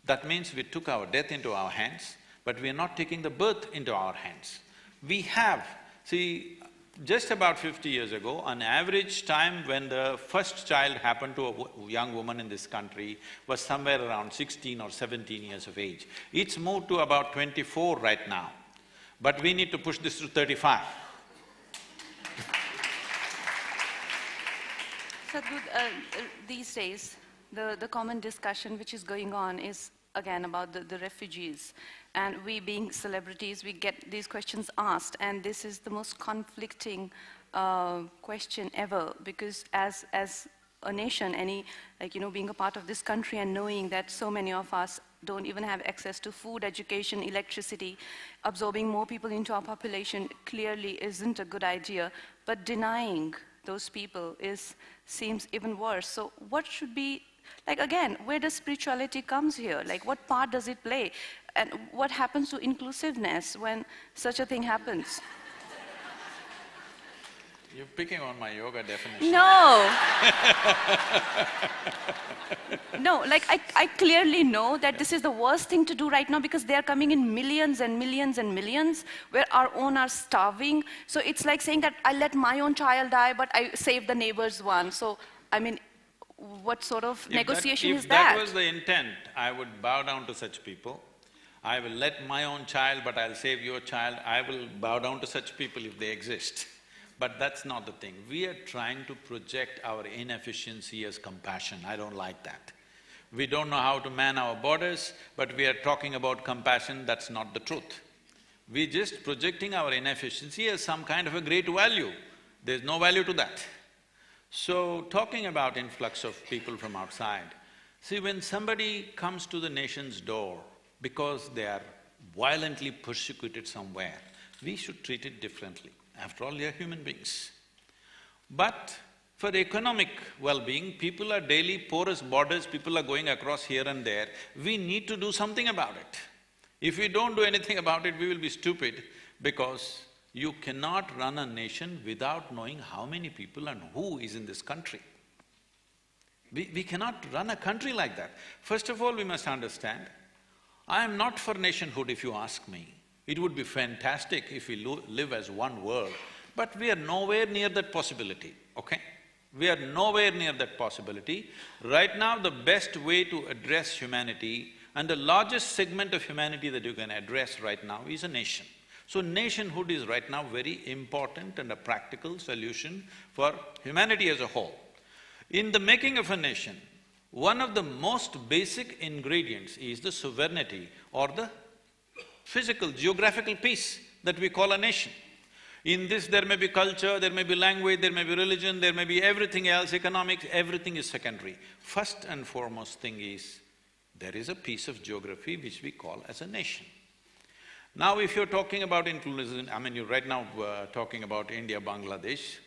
That means we took our death into our hands, but we are not taking the birth into our hands. We have… See, just about 50 years ago, an average time when the first child happened to a young woman in this country was somewhere around 16 or 17 years of age. It's moved to about 24 right now, but we need to push this to 35. Sadhguru, these days, the common discussion which is going on is again about the refugees. And we being celebrities, we get these questions asked, and this is the most conflicting question ever, because as a nation, being a part of this country and knowing that so many of us don't even have access to food, education, electricity, absorbing more people into our population clearly isn't a good idea, but denying those people seems even worse. So what should be… Like again, where does spirituality comes here? Like what part does it play? And what happens to inclusiveness when such a thing happens? You're picking on my yoga definition. No! No, like I clearly know that this is the worst thing to do right now because they are coming in millions and millions and millions, where our own are starving. So it's like saying that I let my own child die, but I save the neighbor's one. So, I mean, what sort of negotiation is that? If that was the intent, I would bow down to such people. I will let my own child, but I'll save your child. I will bow down to such people if they exist. But that's not the thing. We are trying to project our inefficiency as compassion. I don't like that. We don't know how to man our borders, but we are talking about compassion. That's not the truth. We're just projecting our inefficiency as some kind of a great value. There's no value to that. So, talking about influx of people from outside, see, when somebody comes to the nation's door because they are violently persecuted somewhere, we should treat it differently. After all, they are human beings. But for economic well-being, people are daily porous borders, people are going across here and there. We need to do something about it. If we don't do anything about it, we will be stupid, because you cannot run a nation without knowing how many people and who is in this country. We cannot run a country like that. First of all, we must understand, I am not for nationhood if you ask me. It would be fantastic if we live as one world, but we are nowhere near that possibility, okay? We are nowhere near that possibility. Right now, the best way to address humanity and the largest segment of humanity that you can address right now is a nation. So nationhood is right now very important and a practical solution for humanity as a whole. In the making of a nation, one of the most basic ingredients is the sovereignty or the physical, geographical piece that we call a nation. In this, there may be culture, there may be language, there may be religion, there may be everything else, economics, everything is secondary. First and foremost thing is, there is a piece of geography which we call as a nation. Now, if you're talking about inclusion, I mean, you're right now talking about India, Bangladesh,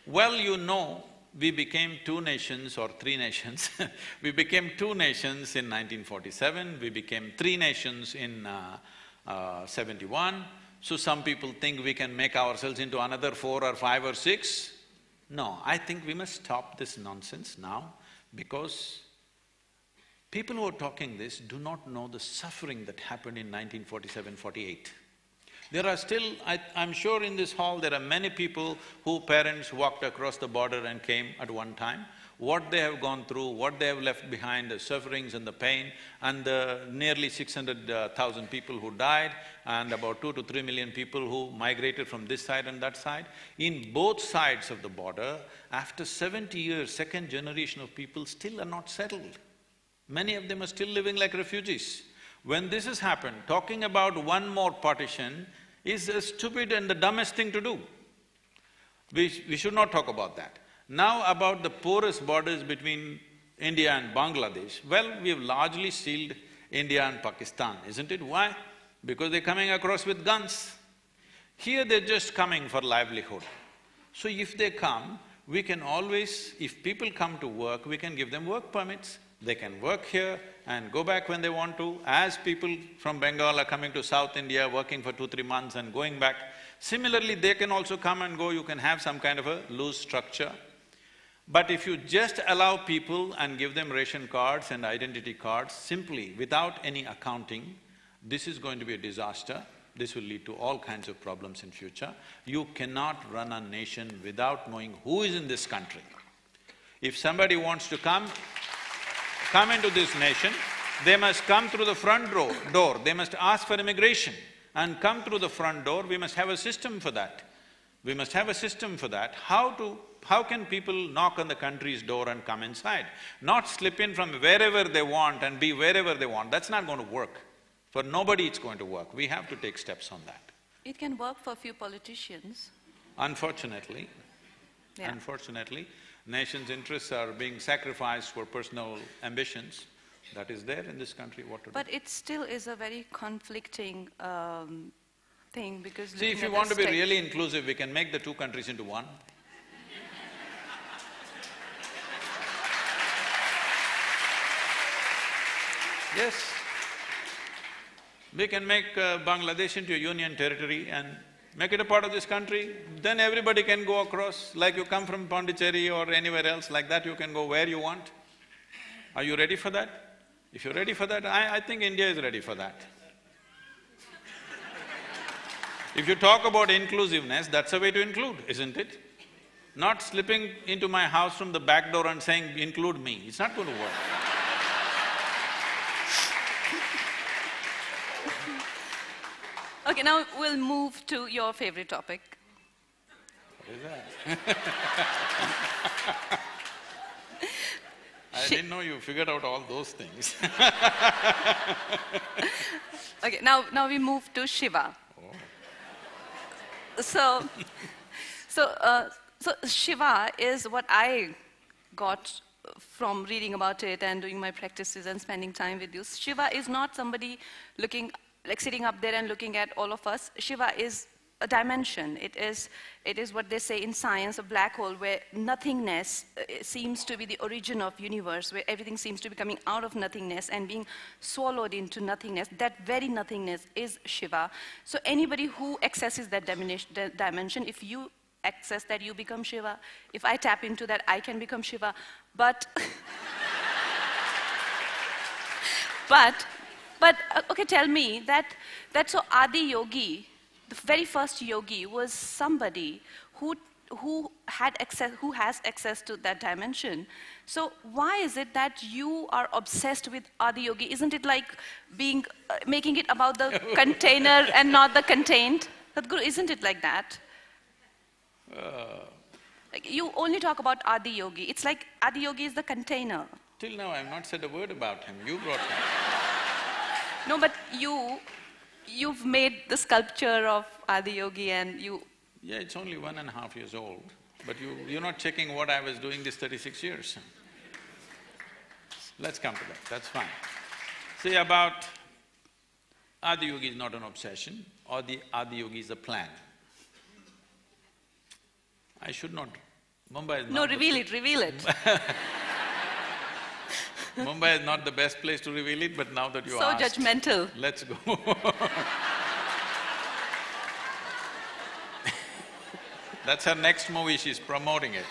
well, you know, we became two nations or three nations. We became two nations in 1947, we became three nations in 71. So some people think we can make ourselves into another 4 or 5 or 6. No, I think we must stop this nonsense now, because people who are talking this do not know the suffering that happened in 1947-48. There are still… I'm sure in this hall there are many people whose parents walked across the border and came at one time. What they have gone through, what they have left behind, the sufferings and the pain, and the nearly 600,000 people who died, and about 2 to 3 million people who migrated from this side and that side. In both sides of the border, after 70 years, second generation of people still are not settled. Many of them are still living like refugees. When this has happened, talking about one more partition is a stupid and the dumbest thing to do. We should not talk about that. Now about the porous borders between India and Bangladesh, well, we've largely sealed India and Pakistan, isn't it? Why? Because they're coming across with guns. Here they're just coming for livelihood. So if they come, we can always… if people come to work, we can give them work permits. They can work here and go back when they want to, as people from Bengal are coming to South India, working for 2-3 months and going back. Similarly, they can also come and go, you can have some kind of a loose structure. But if you just allow people and give them ration cards and identity cards simply without any accounting, this is going to be a disaster. This will lead to all kinds of problems in future. You cannot run a nation without knowing who is in this country. If somebody wants to come into this nation, they must come through the front door, they must ask for immigration and come through the front door. We must have a system for that. We must have a system for that. How can people knock on the country's door and come inside? Not slip in from wherever they want and be wherever they want. That's not going to work. For nobody it's going to work. We have to take steps on that. It can work for a few politicians. Unfortunately, nation's interests are being sacrificed for personal ambitions. That is there in this country, what to do? But it still is a very conflicting thing, because… See, if you want to be really inclusive, we can make the two countries into one. Yes. We can make Bangladesh into a union territory and make it a part of this country, then everybody can go across, like you come from Pondicherry or anywhere else, like that you can go where you want. Are you ready for that? If you're ready for that, I think India is ready for that. If you talk about inclusiveness, that's a way to include, isn't it? Not slipping into my house from the back door and saying, include me, it's not going to work. Okay, now we'll move to your favorite topic. What is that? I didn't know you figured out all those things. Okay, now we move to Shiva. Oh. So Shiva is what I got from reading about it and doing my practices and spending time with you. Shiva is not somebody sitting up there and looking at all of us. Shiva is a dimension. It is what they say in science, a black hole, where nothingness seems to be the origin of universe, where everything seems to be coming out of nothingness and being swallowed into nothingness. That very nothingness is Shiva. So anybody who accesses that dimension, if you access that, you become Shiva. If I tap into that, I can become Shiva. But But, okay, tell me that so Adi Yogi, the very first yogi, was somebody who has access to that dimension. So why is it that you are obsessed with Adi Yogi? Isn't it like making it about the container and not the contained? Sadhguru, isn't it like that? Like you only talk about Adi Yogi. It's like Adi Yogi is the container. Till now, I have not said a word about him. You brought him. No, but you've made the sculpture of Adi Yogi and you… Yeah, it's only 1.5 years old, but you're not checking what I was doing these 36 years. Let's come to that, that's fine. See, about Adi Yogi is not an obsession, or the Adi Yogi is a plan. I should not… Mumbai is not… No, reveal it. Mumbai is not the best place to reveal it, but now that you asked… So judgmental. Let's go. That's her next movie, she's promoting it.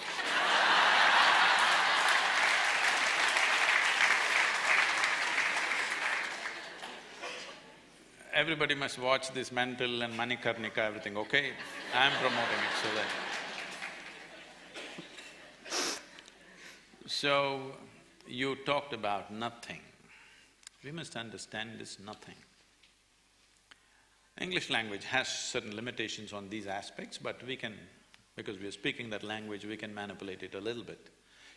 Everybody must watch this Mental and Manikarnika, everything, okay? I'm promoting it so that… So, you talked about nothing. We must understand this nothing. English language has certain limitations on these aspects, but we can… because we are speaking that language, we can manipulate it a little bit.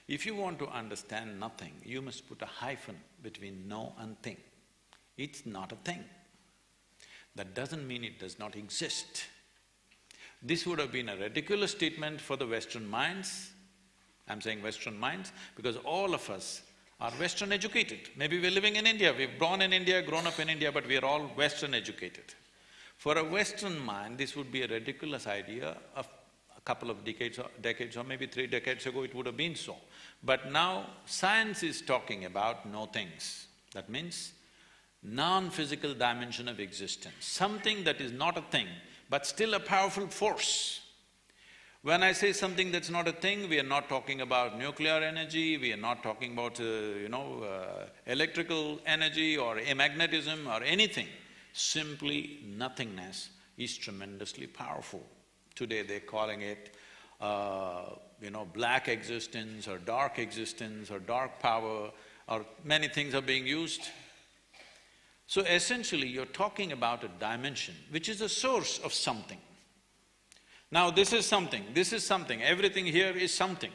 If you want to understand nothing, you must put a hyphen between no and thing. It's not a thing. That doesn't mean it does not exist. This would have been a ridiculous statement for the Western minds. I'm saying Western minds because all of us are Western educated. Maybe we're living in India, we're born in India, grown up in India, but we're all Western educated. For a Western mind, this would be a ridiculous idea. Of a couple of decades or maybe 3 decades ago, it would have been so. But now, science is talking about no things. That means non-physical dimension of existence, something that is not a thing, but still a powerful force. When I say something that's not a thing, we are not talking about nuclear energy, we are not talking about, electrical energy or amagnetism or anything. Simply nothingness is tremendously powerful. Today they're calling it, black existence or dark power, or many things are being used. So essentially, you're talking about a dimension which is the source of something. Now this is something, everything here is something.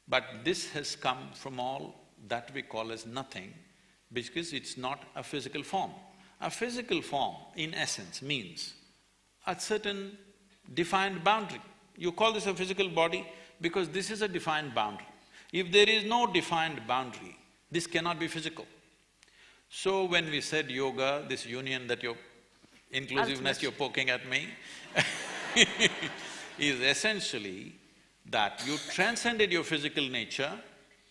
But this has come from all that we call as nothing because it's not a physical form. A physical form, in essence, means a certain defined boundary. You call this a physical body because this is a defined boundary. If there is no defined boundary, this cannot be physical. So when we said yoga, this union that you're… inclusiveness you're poking at me is essentially that you transcended your physical nature,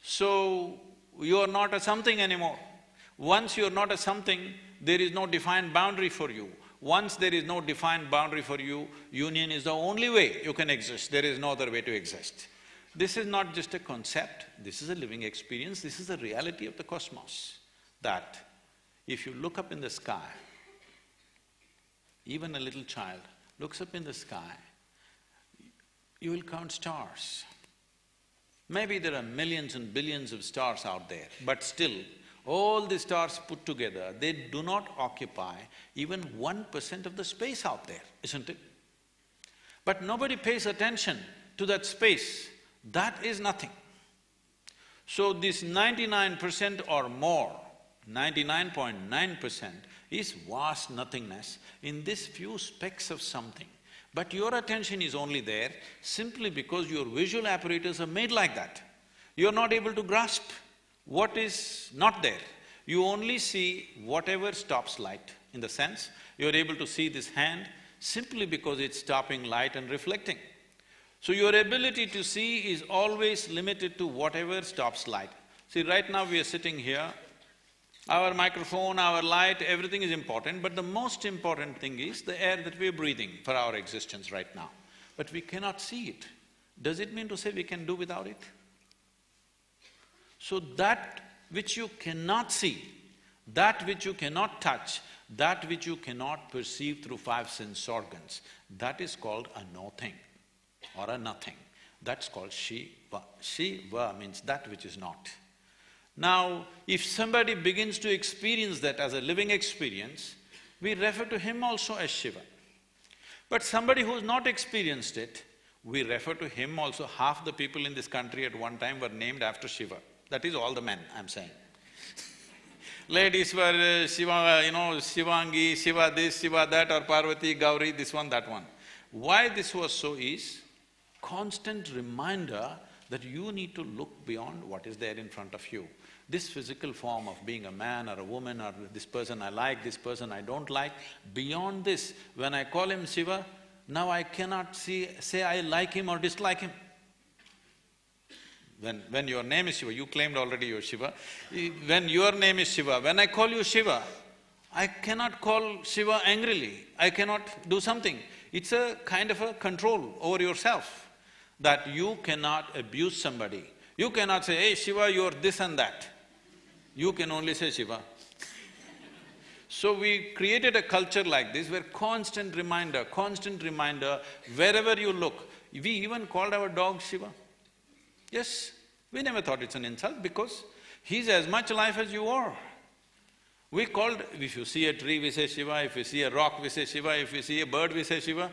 so you are not a something anymore. Once you're not a something, there is no defined boundary for you. Once there is no defined boundary for you, union is the only way you can exist, there is no other way to exist. This is not just a concept, this is a living experience, this is the reality of the cosmos. That if you look up in the sky, even a little child looks up in the sky, you will count stars. Maybe there are millions and billions of stars out there, but still, all the stars put together, they do not occupy even 1% of the space out there, isn't it? But nobody pays attention to that space, that is nothing. So this 99% or more, 99.9% is vast nothingness in this few specks of something. But your attention is only there simply because your visual apparatus are made like that. You're not able to grasp what is not there. You only see whatever stops light, in the sense you're able to see this hand simply because it's stopping light and reflecting. So your ability to see is always limited to whatever stops light. See, right now we are sitting here, our microphone, our light, everything is important, but the most important thing is the air that we're breathing for our existence right now. But we cannot see it. Does it mean to say we can do without it? So that which you cannot see, that which you cannot touch, that which you cannot perceive through five sense organs, that is called a no-thing or a nothing. That's called Shiva. Shiva means that which is not. Now, if somebody begins to experience that as a living experience, we refer to him also as Shiva. But somebody who's not experienced it, we refer to him also. Half the people in this country at one time were named after Shiva. That is all the men, I'm saying. Ladies were Shiva, Shivangi, Shiva this, Shiva that, or Parvati, Gauri, this one, that one. Why this was so is constant reminder that you need to look beyond what is there in front of you. This physical form of being a man or a woman, or this person I like, this person I don't like, beyond this, when I call him Shiva, now I cannot say I like him or dislike him. When your name is Shiva, you claimed already you're Shiva. When your name is Shiva, when I call you Shiva, I cannot call Shiva angrily, I cannot do something. It's a kind of a control over yourself, that you cannot abuse somebody. You cannot say, hey Shiva, you're this and that. You can only say Shiva. So we created a culture like this where constant reminder, wherever you look. We even called our dog Shiva. Yes, we never thought it's an insult because he's as much alive as you are. We called… if you see a tree, we say Shiva, if we see a rock, we say Shiva, if we see a bird, we say Shiva,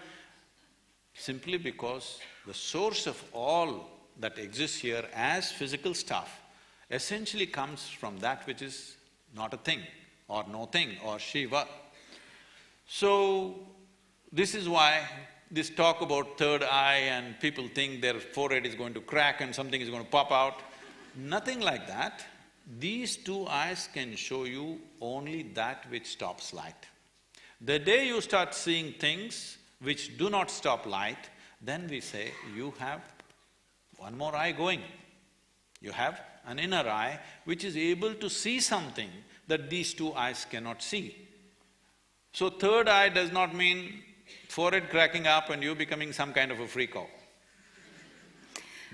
simply because the source of all that exists here as physical stuff essentially comes from that which is not a thing or no thing or Shiva. So, this is why this talk about third eye and people think their forehead is going to crack and something is going to pop out, nothing like that. These two eyes can show you only that which stops light. The day you start seeing things which do not stop light, then we say, you have one more eye going. You have an inner eye which is able to see something that these two eyes cannot see. So third eye does not mean forehead cracking up and you becoming some kind of a freako.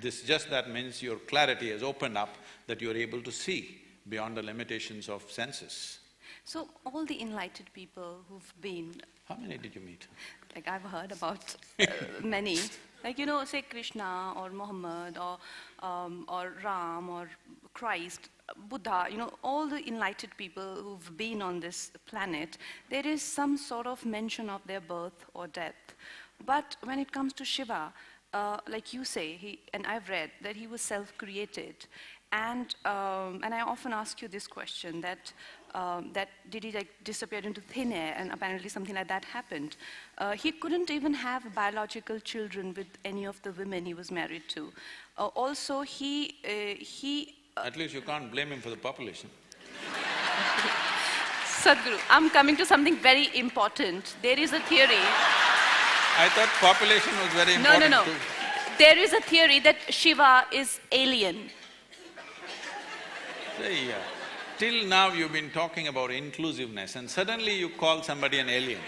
That means your clarity has opened up, that you're able to see beyond the limitations of senses. So all the enlightened people who've been… How many did you meet? Like I've heard about many. Like, say Krishna or Muhammad or Ram or Christ, Buddha, all the enlightened people who've been on this planet, there is some sort of mention of their birth or death. But when it comes to Shiva, like you say, and I've read that he was self-created, and I often ask you this question, that did he disappear into thin air, and apparently something like that happened. He couldn't even have biological children with any of the women he was married to. Also, he… At least you can't blame him for the population. Sadhguru, I'm coming to something very important. There is a theory… I thought population was very important No. too. There is a theory that Shiva is alien. See, till now you've been talking about inclusiveness and suddenly you call somebody an alien.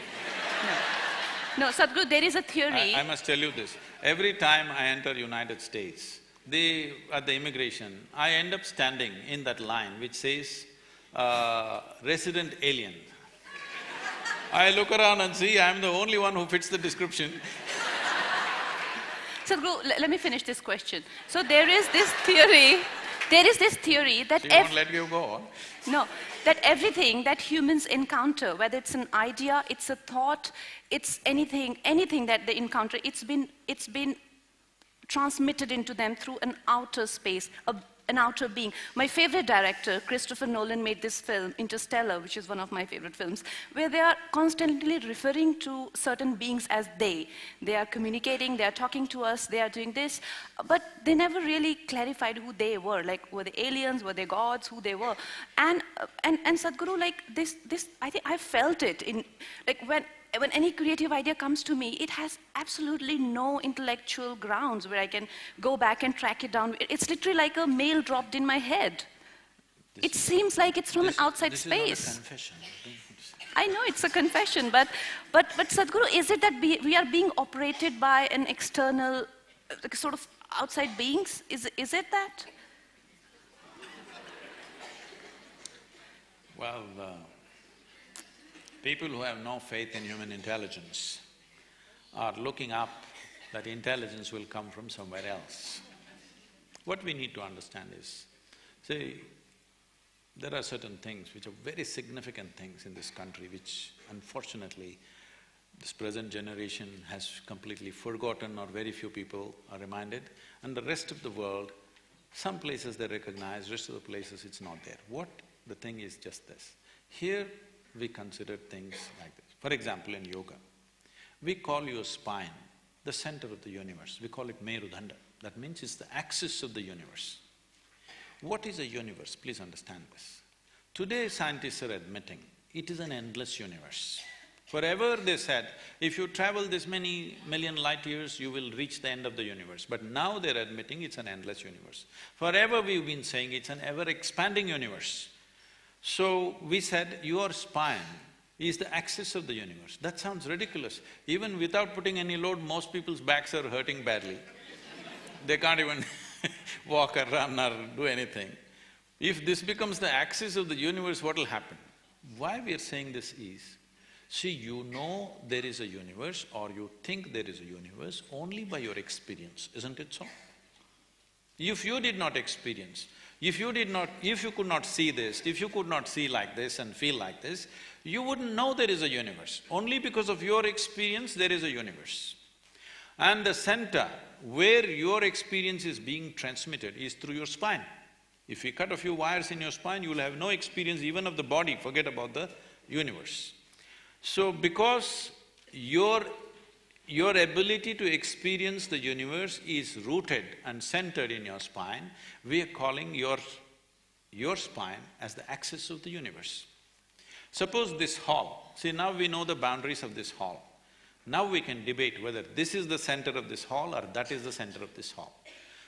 No, Sadhguru, there is a theory… I must tell you this, every time I enter United States, at the immigration, I end up standing in that line which says, resident alien. I look around and see I'm the only one who fits the description. Sadhguru, let me finish this question. So there is this theory that… She won't let you go. No, that everything that humans encounter, whether it's an idea, it's a thought, it's anything that they encounter, it's been transmitted into them through an outer space, an outer being. My favorite director, Christopher Nolan, made this film, Interstellar, which is one of my favorite films, where they are constantly referring to certain beings as they. They are communicating, they are talking to us, they are doing this, but they never really clarified who they were. Like, were they aliens, were they gods, who they were? And Sadhguru, like this, I think I felt it in, like when any creative idea comes to me, it has absolutely no intellectual grounds where I can go back and track it down. It's literally like a mail dropped in my head. It seems like it's from an outside space. This is not a confession. I know it's a confession, but Sadhguru, is it that we are being operated by an external, sort of outside beings? Is it that? Well, people who have no faith in human intelligence are looking up that intelligence will come from somewhere else. What we need to understand is, see, there are certain things which are very significant things in this country which unfortunately this present generation has completely forgotten or very few people are reminded, and the rest of the world, some places they recognize, rest of the places it's not there. What the thing is just this. Here we consider things like this. For example, in yoga, we call your spine the center of the universe. We call it Merudanda. That means it's the axis of the universe. What is a universe? Please understand this. Today scientists are admitting it is an endless universe. Forever they said, if you travel this many million light years, you will reach the end of the universe. But now they're admitting it's an endless universe. Forever we've been saying it's an ever-expanding universe. So we said, your spine is the axis of the universe. That sounds ridiculous. Even without putting any load, most people's backs are hurting badly. They can't even walk or run or do anything. If this becomes the axis of the universe, what will happen? Why we are saying this is, see, you know there is a universe or you think there is a universe only by your experience, isn't it so? If you did not experience, if you could not see this, if you could not see like this and feel like this, you wouldn't know there is a universe. Only because of your experience there is a universe. And the center where your experience is being transmitted is through your spine. If you cut a few wires in your spine, you will have no experience even of the body, forget about the universe. So because your ability to experience the universe is rooted and centered in your spine, we are calling your spine as the axis of the universe. Suppose this hall, see now we know the boundaries of this hall. Now we can debate whether this is the center of this hall or that is the center of this hall.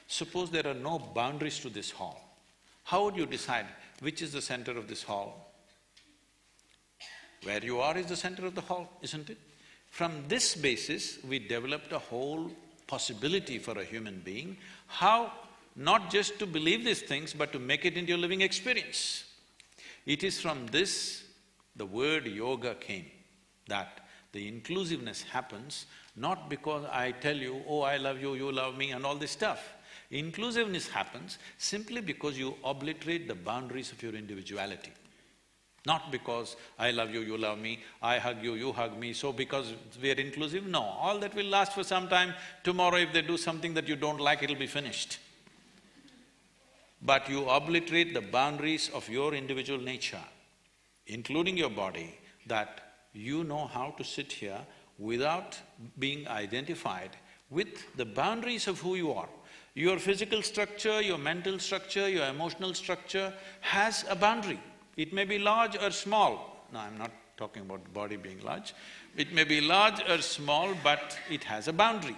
Suppose there are no boundaries to this hall. How would you decide which is the center of this hall? Where you are is the center of the hall, isn't it? From this basis, we developed a whole possibility for a human being, how not just to believe these things, but to make it into your living experience. It is from this the word yoga came, that the inclusiveness happens not because I tell you, oh, I love you, you love me and all this stuff. Inclusiveness happens simply because you obliterate the boundaries of your individuality. Not because I love you, you love me, I hug you, you hug me, so because we are inclusive, no. All that will last for some time. Tomorrow if they do something that you don't like, it'll be finished. But you obliterate the boundaries of your individual nature, including your body, that you know how to sit here without being identified with the boundaries of who you are. Your physical structure, your mental structure, your emotional structure has a boundary. It may be large or small. No, I'm not talking about the body being large. It may be large or small, but it has a boundary.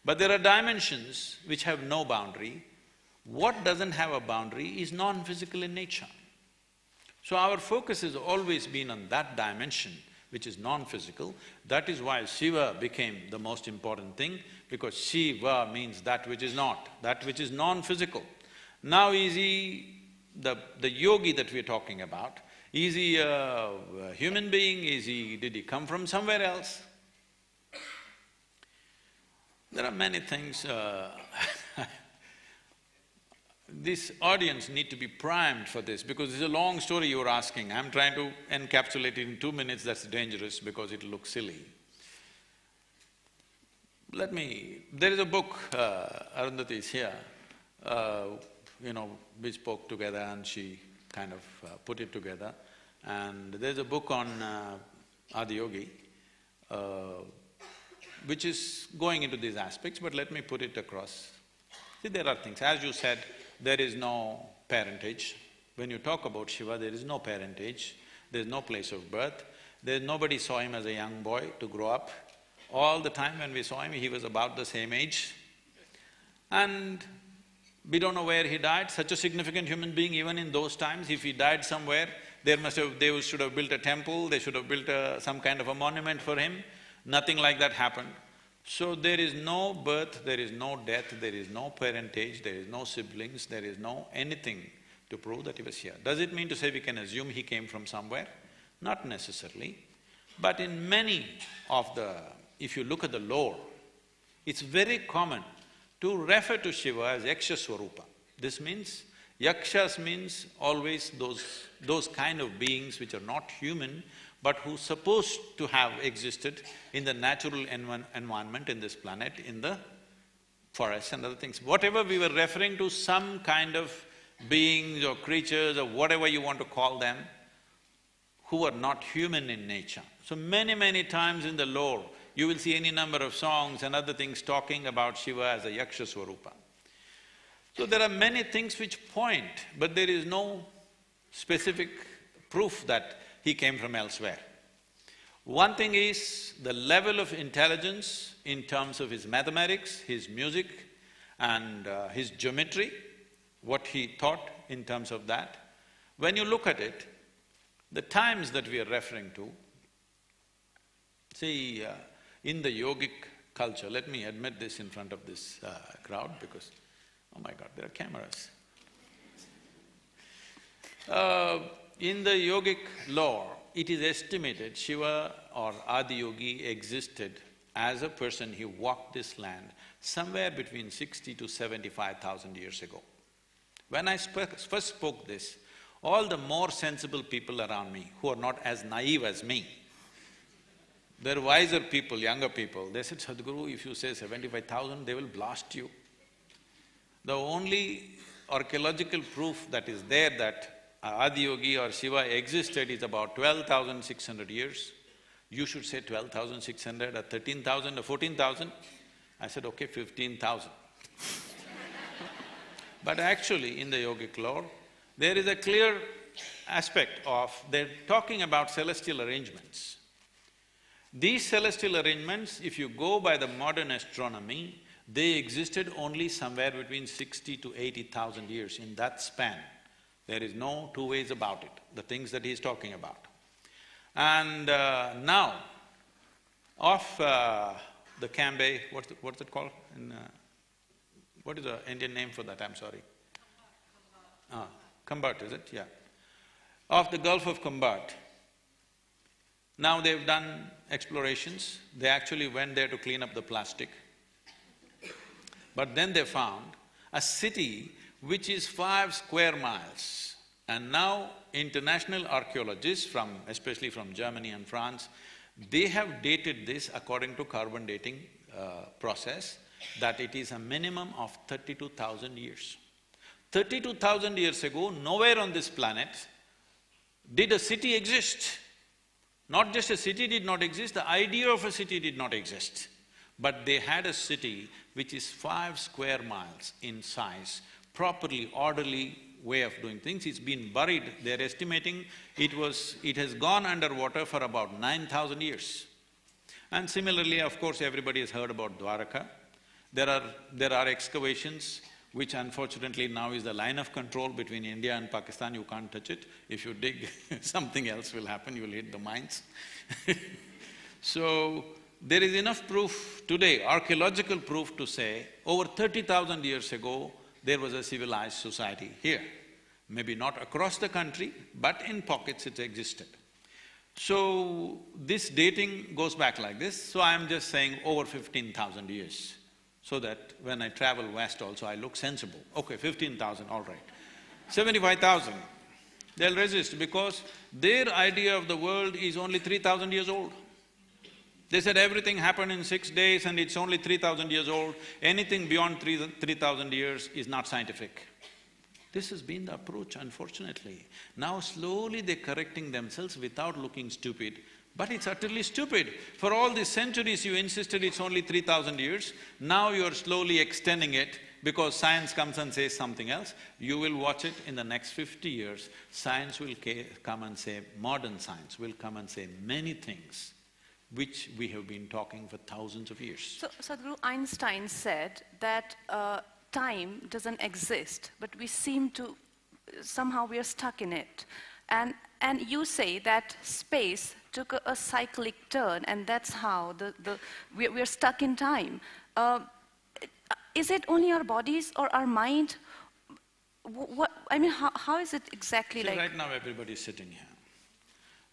But there are dimensions which have no boundary. What doesn't have a boundary is non-physical in nature. So our focus has always been on that dimension, which is non-physical. That is why Shiva became the most important thing, because Shiva means that which is not, that which is non-physical. Now is he the yogi that we're talking about, is he a human being, did he come from somewhere else? There are many things, this audience need to be primed for this, because it's a long story you're asking. I'm trying to encapsulate it in 2 minutes, that's dangerous because it'll look silly. There is a book, Arundhati is here, we spoke together and she kind of put it together. And there's a book on Adiyogi, which is going into these aspects, but let me put it across. See, there are things, as you said, there is no parentage. When you talk about Shiva, there is no parentage, there's no place of birth, nobody saw him as a young boy to grow up. All the time when we saw him, he was about the same age. And we don't know where he died, such a significant human being. Even in those times, if he died somewhere, they should have built a temple, they should have built some kind of a monument for him. Nothing like that happened. So there is no birth, there is no death, there is no parentage, there is no siblings, there is no anything to prove that he was here. Does it mean to say we can assume he came from somewhere? Not necessarily. But in many of the… if you look at the lore, it's very common to refer to Shiva as Yaksha Swarupa. This means… Yakshas means always those kind of beings which are not human, but who supposed to have existed in the natural environment in this planet, in the forests and other things. Whatever we were referring to, some kind of beings or creatures or whatever you want to call them, who are not human in nature. So many times in the lore, you will see any number of songs and other things talking about Shiva as a Yaksha Swarupa. So there are many things which point, but there is no specific proof that he came from elsewhere. One thing is the level of intelligence in terms of his mathematics, his music and his geometry, what he thought in terms of that. When you look at it, the times that we are referring to, see, in the yogic culture, let me admit this in front of this crowd because, oh my God, there are cameras. In the yogic lore, it is estimated Shiva or Adiyogi existed as a person, he walked this land somewhere between 60 to 75,000 years ago. When I first spoke this, all the more sensible people around me, who are not as naive as me, they're wiser people, younger people, they said, Sadhguru, if you say 75,000, they will blast you. The only archaeological proof that is there that Adiyogi or Shiva existed is about 12,600 years. You should say 12,600 or 13,000 or 14,000. I said, okay, 15,000. But actually, in the yogic lore, there is a clear aspect of… they're talking about celestial arrangements. These celestial arrangements, if you go by the modern astronomy, they existed only somewhere between 60 to 80,000 years, in that span. There is no two ways about it, the things that he's talking about. And now, of the Cambay, what's it called? What is the Indian name for that? I'm sorry. Kambat, is it? Yeah. Of the Gulf of Kambat, now they've done explorations, they actually went there to clean up the plastic. But then they found a city which is 5 square miles. And now international archaeologists from… especially from Germany and France, they have dated this according to carbon dating process, that it is a minimum of 32,000 years. 32,000 years ago, nowhere on this planet did a city exist. Not just a city did not exist, the idea of a city did not exist. But they had a city which is 5 square miles in size, properly, orderly way of doing things. It's been buried, they're estimating it has gone underwater for about 9,000 years. And similarly, of course, everybody has heard about Dwaraka. There are excavations which unfortunately now is the line of control between India and Pakistan, you can't touch it. If you dig, something else will happen, you'll hit the mines. So, there is enough proof today, archaeological proof to say, over 30,000 years ago, there was a civilized society here. Maybe not across the country, but in pockets it existed. So, this dating goes back like this, so I'm just saying over 15,000 years, so that when I travel west also I look sensible. Okay, 15,000, all right. 75,000, they'll resist because their idea of the world is only 3,000 years old. They said everything happened in 6 days and it's only 3,000 years old. Anything beyond 3,000 years is not scientific. This has been the approach, unfortunately. Now slowly they're correcting themselves without looking stupid, but it's utterly stupid. For all these centuries you insisted it's only 3,000 years, now you're slowly extending it because science comes and says something else. You will watch it in the next 50 years, science will come and say… modern science will come and say many things which we have been talking for thousands of years. So, Sadhguru, Einstein said that time doesn't exist, but we seem to… somehow we are stuck in it. And you say that space took a cyclic turn and that's how we're stuck in time. Is it only our bodies or our mind? what, I mean, how is it exactly? See, like… right now everybody is sitting here.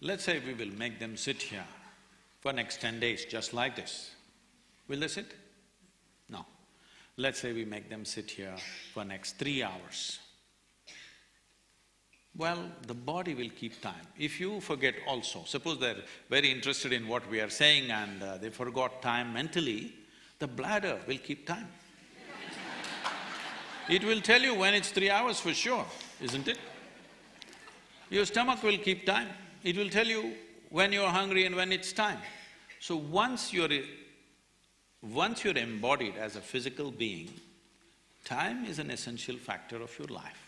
Let's say we will make them sit here for next 10 days, just like this. Will they sit? No. Let's say we make them sit here for next 3 hours. Well, the body will keep time. If you forget also, suppose they're very interested in what we are saying and they forgot time mentally, the bladder will keep time. It will tell you when it's 3 hours for sure, isn't it? Your stomach will keep time. It will tell you when you're hungry and when it's time. So once you're embodied as a physical being, time is an essential factor of your life.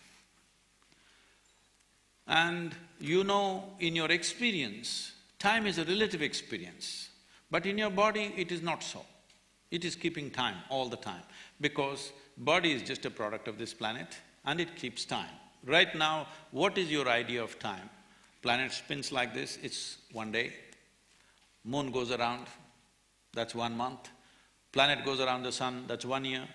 And you know, in your experience, time is a relative experience, but in your body it is not so. It is keeping time all the time, because body is just a product of this planet and it keeps time. Right now, what is your idea of time? Planet spins like this, it's 1 day. Moon goes around, that's 1 month. Planet goes around the sun, that's 1 year.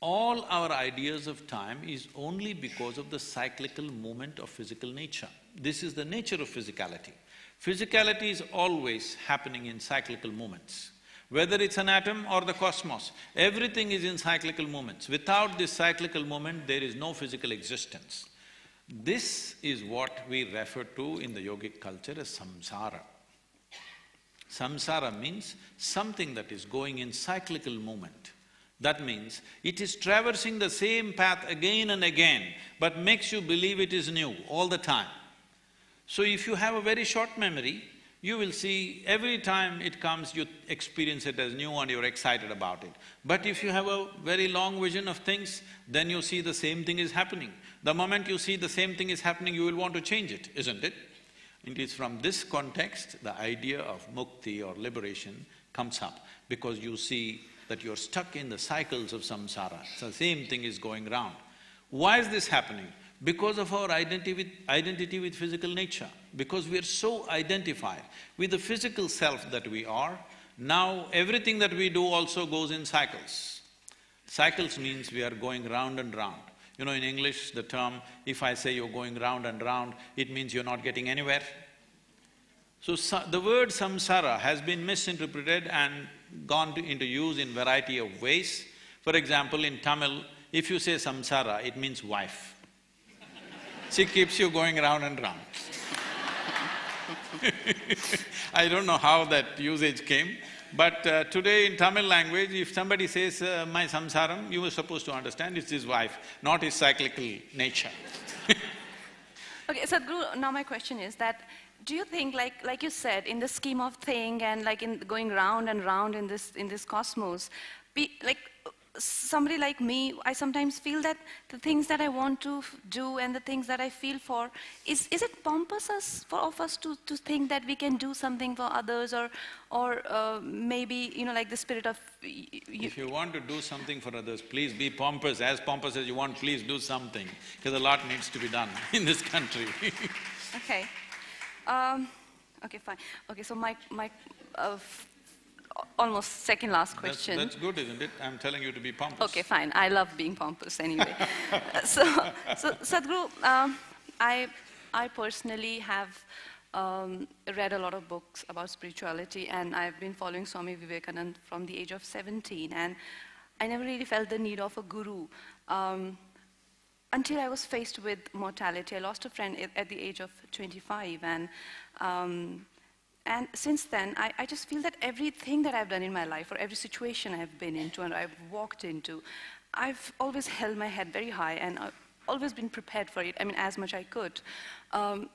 All our ideas of time is only because of the cyclical movement of physical nature. This is the nature of physicality. Physicality is always happening in cyclical movements. Whether it's an atom or the cosmos, everything is in cyclical movements. Without this cyclical movement, there is no physical existence. This is what we refer to in the yogic culture as samsara. Samsara means something that is going in cyclical movement. That means it is traversing the same path again and again, but makes you believe it is new all the time. So if you have a very short memory, you will see every time it comes, you experience it as new and you're excited about it. But if you have a very long vision of things, then you see the same thing is happening. The moment you see the same thing is happening, you will want to change it, isn't it? It is from this context, the idea of mukti or liberation comes up, because you see that you're stuck in the cycles of samsara, so the same thing is going round. Why is this happening? Because of our identity with physical nature. Because we are so identified with the physical self that we are, now everything that we do also goes in cycles. Cycles means we are going round and round. You know, in English, the term, if I say you're going round and round, it means you're not getting anywhere. So, the word samsara has been misinterpreted and gone into use in variety of ways. For example, in Tamil, if you say samsara, it means wife. She keeps you going round and round. I don't know how that usage came, but today in Tamil language, if somebody says, my samsaram, you were supposed to understand it's his wife, not his cyclical nature. Okay, Sadhguru, now my question is that, do you think, like you said, in the scheme of thing and like in going round and round in this cosmos, somebody like me, I sometimes feel that the things that I want to do and the things that I feel for, is it pompous of us to think that we can do something for others, or maybe, you know, like the spirit of… If you want to do something for others, please be pompous as you want, please do something, because a lot needs to be done in this country. Okay. Okay, fine. Okay, so my almost second last question. That's good, isn't it? I'm telling you to be pompous. Okay, fine. I love being pompous anyway. So Sadhguru, I personally have read a lot of books about spirituality, and I've been following Swami Vivekananda from the age of 17, and I never really felt the need of a guru until I was faced with mortality. I lost a friend at the age of 25, and since then, I just feel that everything that I've done in my life, or every situation I've been into and I've walked into, I've always held my head very high, and I've always been prepared for it, I mean, as much I could. And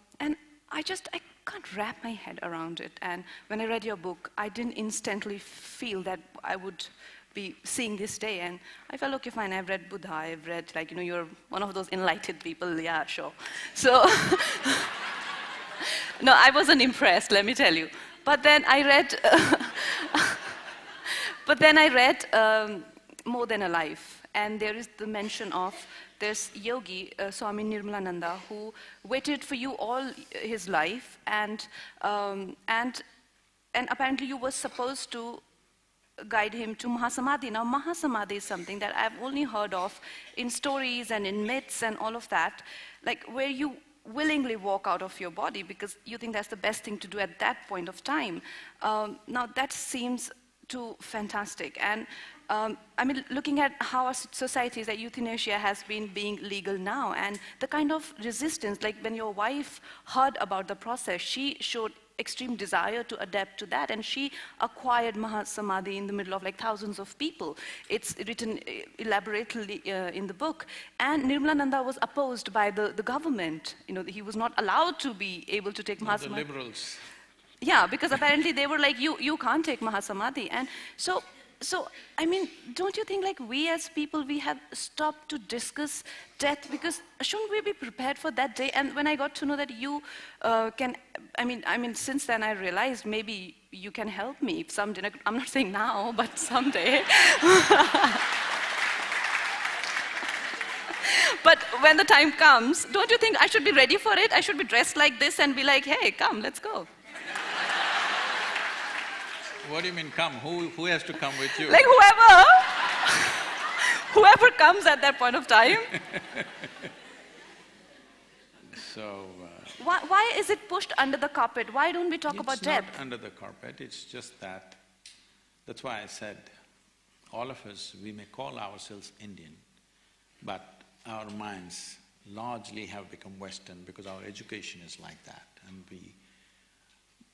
I can't wrap my head around it. And when I read your book, I didn't instantly feel that I would be seeing this day, and I felt, okay, fine, I've read Buddha, I've read, like, you know, you're one of those enlightened people, yeah, sure. So, no, I wasn't impressed, let me tell you. But then I read, More Than a Life, and there is the mention of this yogi, Swami Nirmalananda, who waited for you all his life, and apparently you were supposed to guide him to Mahasamadhi. Now, Mahasamadhi is something that I've only heard of in stories and in myths and all of that, like where you willingly walk out of your body because you think that's the best thing to do at that point of time. Now, that seems too fantastic. And I mean, looking at how our societies, that euthanasia has been being legal now, and the kind of resistance, like when your wife heard about the process, she showed extreme desire to adapt to that, and she acquired Mahasamadhi in the middle of like thousands of people. It's written elaborately in the book. And Nirmalananda was opposed by the government. You know, he was not allowed to be able to take Mahasamadhi. The liberals. Yeah, because apparently they were like, you can't take Mahasamadhi. And so, I mean, don't you think like we as people, we have stopped to discuss death? Because shouldn't we be prepared for that day? And when I got to know that you can, I mean, since then I realized maybe you can help me someday. I'm not saying now, but someday. But when the time comes, don't you think I should be ready for it? I should be dressed like this and be like, hey, come, let's go. What do you mean come? Who has to come with you? Like whoever comes at that point of time. So… Why is it pushed under the carpet? Why don't we talk about death? It's not under the carpet, it's just that… That's why I said, all of us, we may call ourselves Indian, but our minds largely have become Western because our education is like that, and we…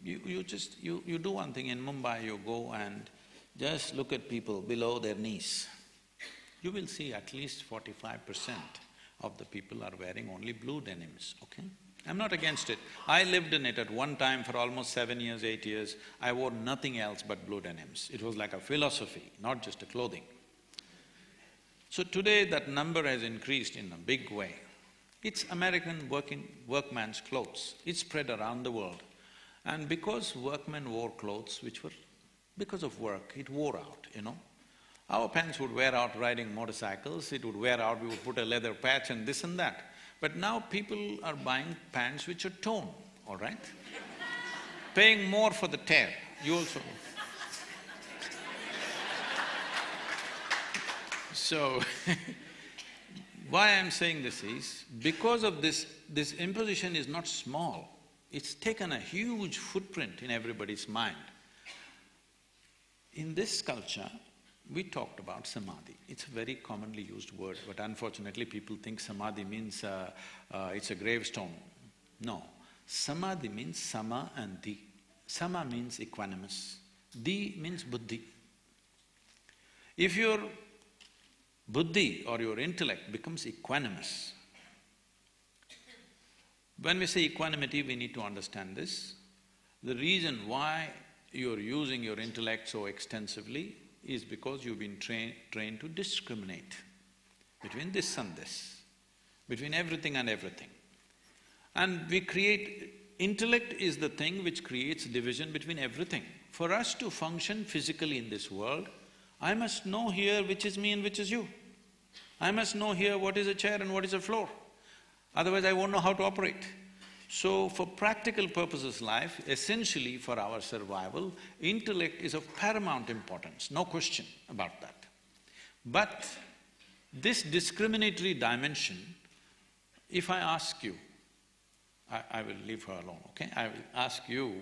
You do one thing in Mumbai, you go and just look at people below their knees. You will see at least 45% of the people are wearing only blue denims, okay? I'm not against it. I lived in it at one time for almost 7 years, 8 years. I wore nothing else but blue denims. It was like a philosophy, not just a clothing. So today that number has increased in a big way. It's American workman's clothes. It's spread around the world. And because workmen wore clothes which were… because of work, it wore out, you know. Our pants would wear out riding motorcycles, it would wear out, we would put a leather patch and this and that. But now people are buying pants which are torn, all right? Paying more for the tear, you also… So, why I'm saying this is, because of this imposition is not small. It's taken a huge footprint in everybody's mind. In this culture, we talked about samadhi. It's a very commonly used word, but unfortunately people think samadhi means it's a gravestone. No, samadhi means sama and di. Sama means equanimous, di means buddhi. If your buddhi or your intellect becomes equanimous, when we say equanimity, we need to understand this. The reason why you're using your intellect so extensively is because you've been trained to discriminate between this and this, between everything and everything. And we create… intellect is the thing which creates division between everything. For us to function physically in this world, I must know here which is me and which is you. I must know here what is a chair and what is a floor. Otherwise I won't know how to operate. So for practical purposes life, essentially for our survival, intellect is of paramount importance, no question about that. But this discriminatory dimension, if I ask you, I will leave her alone, okay? I will ask you,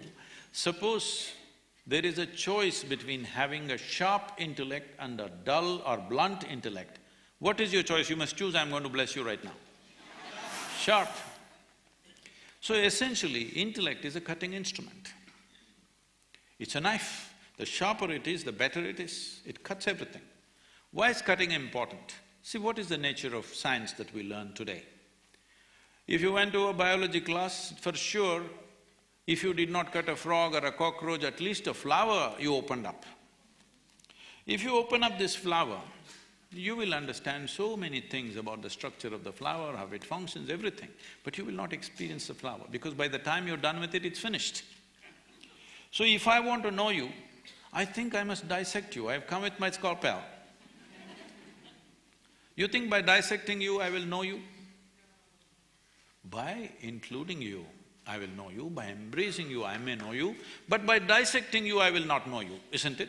suppose there is a choice between having a sharp intellect and a dull or blunt intellect. What is your choice? You must choose, I'm going to bless you right now. Sharp. So essentially, intellect is a cutting instrument. It's a knife. The sharper it is, the better it is. It cuts everything. Why is cutting important? See, what is the nature of science that we learn today? If you went to a biology class, for sure, if you did not cut a frog or a cockroach, at least a flower you opened up. If you open up this flower, you will understand so many things about the structure of the flower, how it functions, everything, but you will not experience the flower because by the time you're done with it, it's finished. So if I want to know you, I think I must dissect you. I've come with my scalpel. You think by dissecting you, I will know you? By including you, I will know you. By embracing you, I may know you. But by dissecting you, I will not know you, isn't it?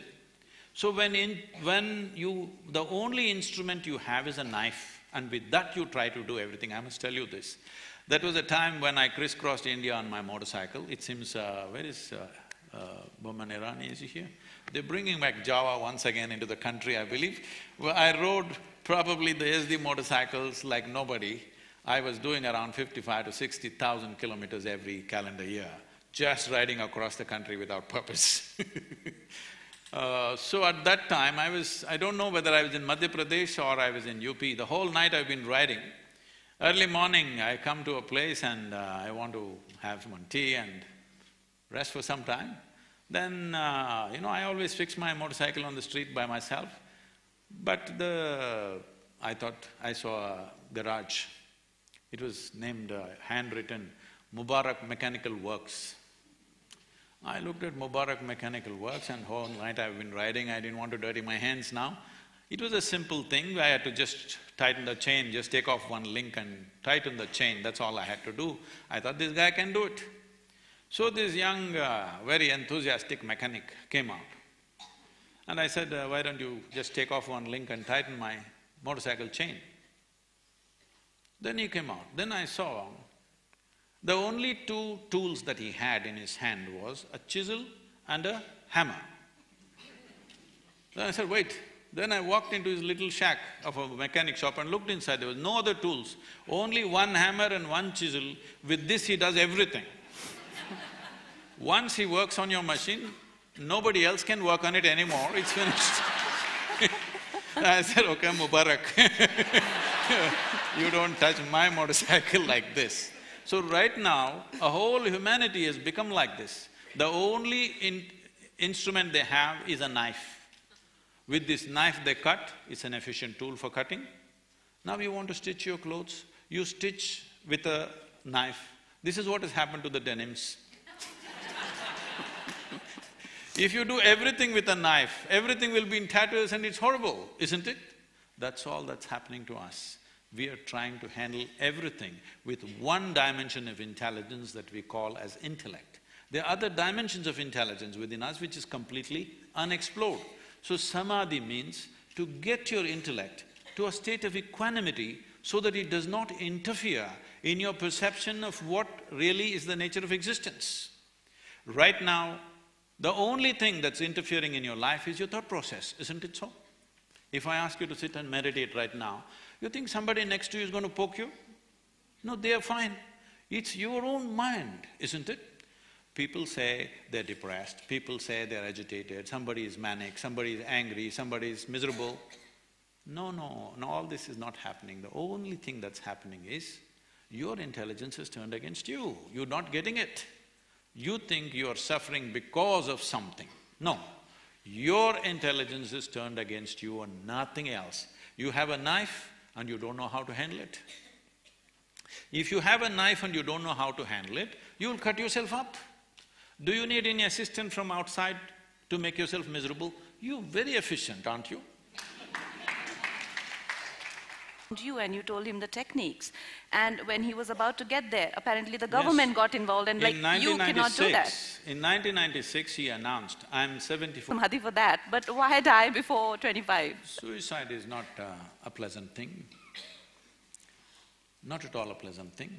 So the only instrument you have is a knife, and with that you try to do everything. I must tell you this. That was a time when I crisscrossed India on my motorcycle. It seems, where is Boman Irani, is he here? They're bringing back Java once again into the country, I believe. Well, I rode probably the SD motorcycles like nobody. I was doing around 55 to 60,000 kilometers every calendar year, just riding across the country without purpose. So at that time, I don't know whether I was in Madhya Pradesh or I was in UP. The whole night I've been riding. Early morning, I come to a place and I want to have some tea and rest for some time. Then, I always fix my motorcycle on the street by myself. But I thought I saw a garage. It was named, handwritten, Mubarak Mechanical Works. I looked at Mubarak Mechanical Works and whole night I've been riding, I didn't want to dirty my hands now. It was a simple thing, I had to just tighten the chain, just take off one link and tighten the chain, that's all I had to do. I thought this guy can do it. So this young, very enthusiastic mechanic came out. And I said, why don't you just take off one link and tighten my motorcycle chain? Then he came out. Then I saw the only two tools that he had in his hand was a chisel and a hammer. Then I said, wait. Then I walked into his little shack of a mechanic shop and looked inside. There was no other tools, only one hammer and one chisel. With this he does everything. Once he works on your machine, nobody else can work on it anymore, it's finished. I said, okay, Mubarak, you don't touch my motorcycle like this. So right now, a whole humanity has become like this. The only instrument they have is a knife. With this knife they cut, it's an efficient tool for cutting. Now you want to stitch your clothes, you stitch with a knife. This is what has happened to the denims. If you do everything with a knife, everything will be in tatters and it's horrible, isn't it? That's all that's happening to us. We are trying to handle everything with one dimension of intelligence that we call as intellect. There are other dimensions of intelligence within us which is completely unexplored. So samadhi means to get your intellect to a state of equanimity so that it does not interfere in your perception of what really is the nature of existence. Right now, the only thing that's interfering in your life is your thought process, isn't it so? If I ask you to sit and meditate right now, you think somebody next to you is going to poke you? No, they are fine. It's your own mind, isn't it? People say they're depressed, people say they're agitated, somebody is manic, somebody is angry, somebody is miserable. No, all this is not happening. The only thing that's happening is your intelligence is turned against you, you're not getting it. You think you're suffering because of something. No, your intelligence is turned against you and nothing else. You have a knife and you don't know how to handle it. If you have a knife and you don't know how to handle it, you'll cut yourself up. Do you need any assistance from outside to make yourself miserable? You're very efficient, aren't you? And you told him the techniques. And when he was about to get there, apparently the government got involved and like, you cannot do that. In 1996, he announced, I'm 74. Samadhi for that, but why die before 25? Suicide is not a pleasant thing. Not at all a pleasant thing,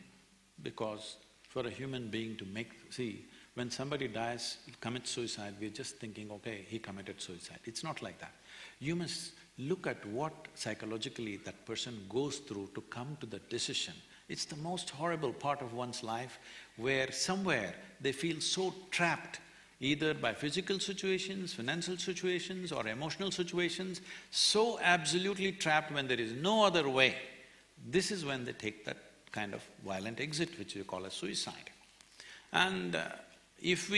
because for a human being to see, when somebody dies, commits suicide, we're just thinking, okay, he committed suicide. It's not like that. You must look at what psychologically that person goes through to come to that decision. It's the most horrible part of one's life, where somewhere they feel so trapped, either by physical situations, financial situations or emotional situations, so absolutely trapped when there is no other way. This is when they take that kind of violent exit, which we call as suicide. And if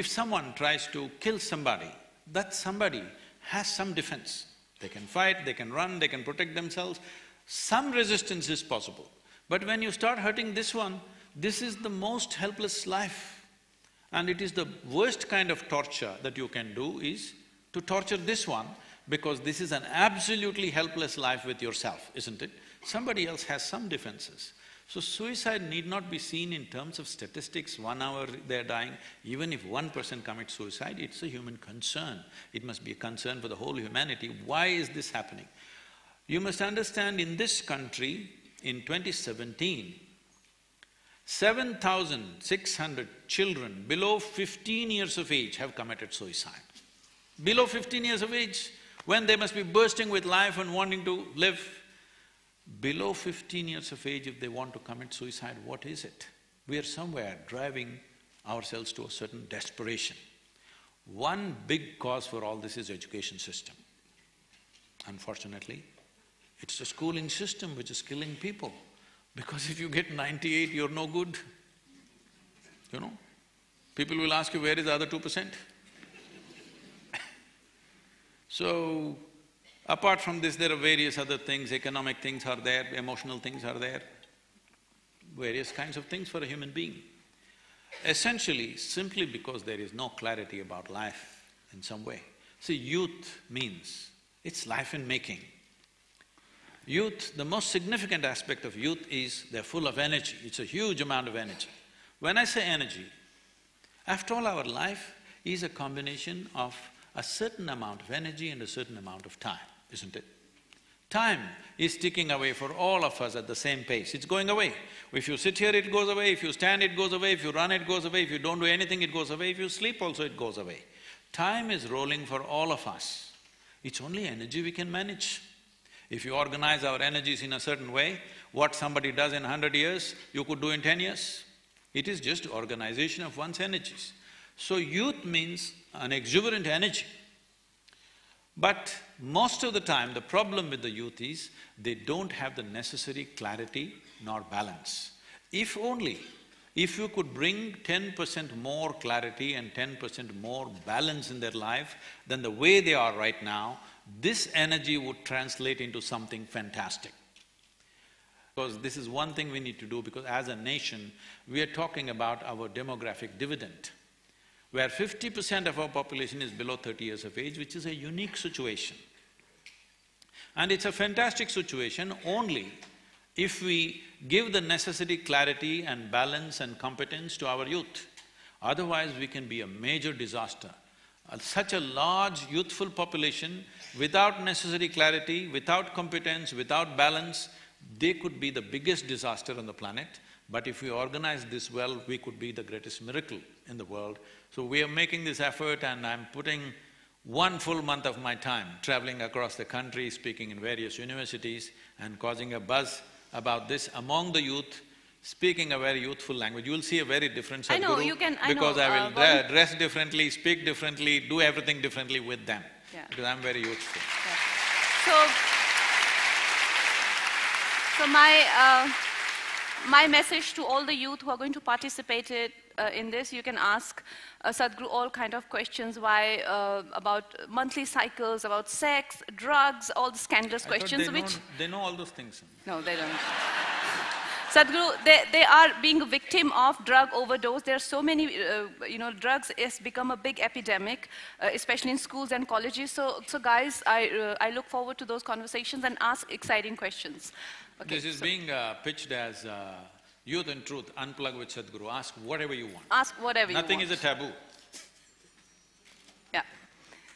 someone tries to kill somebody, that somebody has some defense. They can fight, they can run, they can protect themselves. Some resistance is possible. But when you start hurting this one, this is the most helpless life. And it is the worst kind of torture that you can do is to torture this one, because this is an absolutely helpless life with yourself, isn't it? Somebody else has some defenses. So suicide need not be seen in terms of statistics, 1 hour they're dying. Even if one person commits suicide, it's a human concern. It must be a concern for the whole humanity. Why is this happening? You must understand, in this country, in 2017, 7,600 children below 15 years of age have committed suicide. Below 15 years of age, when they must be bursting with life and wanting to live. Below 15 years of age, if they want to commit suicide, what is it? We are somewhere driving ourselves to a certain desperation. One big cause for all this is education system. Unfortunately, it's the schooling system which is killing people. Because if you get 98, you're no good, you know. People will ask you, where is the other 2%? So, apart from this, there are various other things, economic things are there, emotional things are there, various kinds of things for a human being. Essentially, simply because there is no clarity about life in some way. See, youth means, it's life in making. Youth, the most significant aspect of youth is they're full of energy, it's a huge amount of energy. When I say energy, after all, our life is a combination of a certain amount of energy and a certain amount of time, isn't it? Time is ticking away for all of us at the same pace, it's going away. If you sit here, it goes away, if you stand, it goes away, if you run, it goes away, if you don't do anything, it goes away, if you sleep also, it goes away. Time is rolling for all of us. It's only energy we can manage. If you organize our energies in a certain way, what somebody does in 100 years, you could do in 10 years. It is just organization of one's energies. So youth means an exuberant energy. But most of the time, the problem with the youth is they don't have the necessary clarity nor balance. If you could bring 10% more clarity and 10% more balance in their life than the way they are right now, this energy would translate into something fantastic. Because this is one thing we need to do, because as a nation, we are talking about our demographic dividend, where 50% of our population is below 30 years of age, which is a unique situation. And it's a fantastic situation only if we give the necessary clarity and balance and competence to our youth. Otherwise, we can be a major disaster. Such a large youthful population, without necessary clarity, without competence, without balance, they could be the biggest disaster on the planet. But if we organize this well, we could be the greatest miracle in the world. So we are making this effort, and I'm putting 1 full month of my time traveling across the country, speaking in various universities and causing a buzz about this among the youth, speaking a very youthful language. You will see a very different Sadhguru. I know, you can… Because I will dress differently, speak differently, do everything differently with them. Yeah. Because I'm very youthful. Yeah. So my message to all the youth who are going to participate in this, you can ask Sadhguru all kind of questions, about monthly cycles, about sex, drugs, all the scandalous questions which… They know all those things. No, they don't. Sadhguru, they are being a victim of drug overdose. There are so many, drugs has become a big epidemic, especially in schools and colleges. So guys, I look forward to those conversations and ask exciting questions. Okay, this is being pitched as Youth and Truth, Unplug with Sadhguru. Ask whatever you want. Ask whatever you want. Nothing is a taboo. Yeah.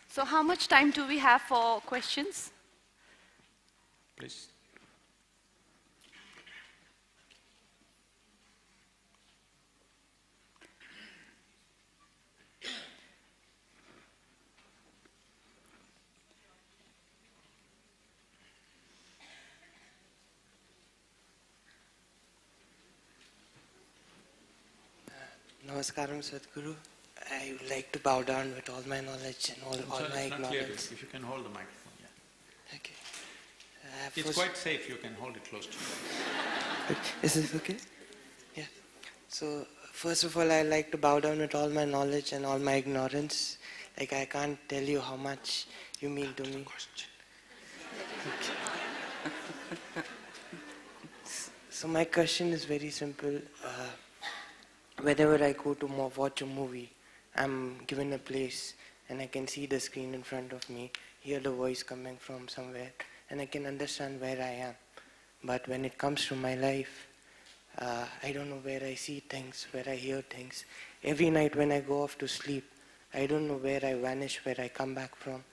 So how much time do we have for questions? Please. Namaskaram, Sadhguru. I would like to bow down with all my knowledge and all my ignorance. If you can hold the microphone, yeah. Okay. It's quite safe, you can hold it close to you. Is this okay? Yeah. So, first of all, I like to bow down with all my knowledge and all my ignorance. Like, I can't tell you how much you mean to me. Okay. So my question is very simple. Whenever I go to watch a movie, I'm given a place and I can see the screen in front of me, hear the voice coming from somewhere, and I can understand where I am. But when it comes to my life, I don't know where I see things, where I hear things. Every night when I go off to sleep, I don't know where I vanish, where I come back from.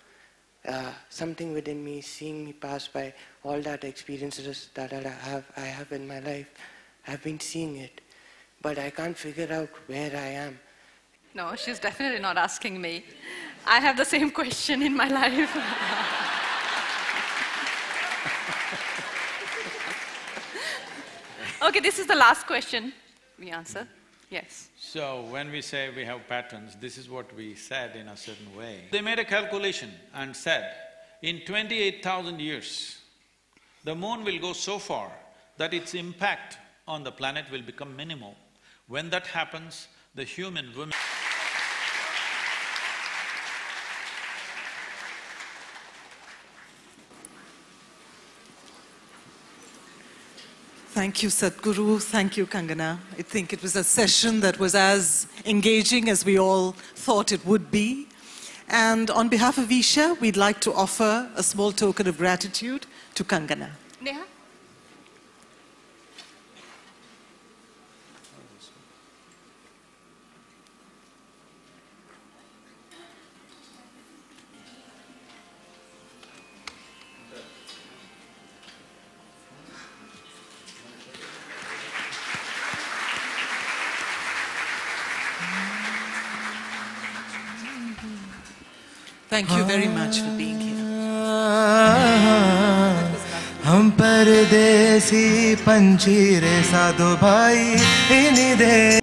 Something within me is seeing me pass by all that experiences that I have in my life. I've been seeing it, but I can't figure out where I am. No, she's definitely not asking me. I have the same question in my life. Okay, this is the last question we answer. Yes. So when we say we have patterns, this is what we said in a certain way. They made a calculation and said, in 28,000 years, the moon will go so far that its impact on the planet will become minimal. When that happens, the human women… Thank you, Sadhguru. Thank you, Kangana. I think it was a session that was as engaging as we all thought it would be. And on behalf of Isha, we'd like to offer a small token of gratitude to Kangana. Neha? Thank you very much for being here. हम परदेसी पंछी साधु भाई इन्हीं दे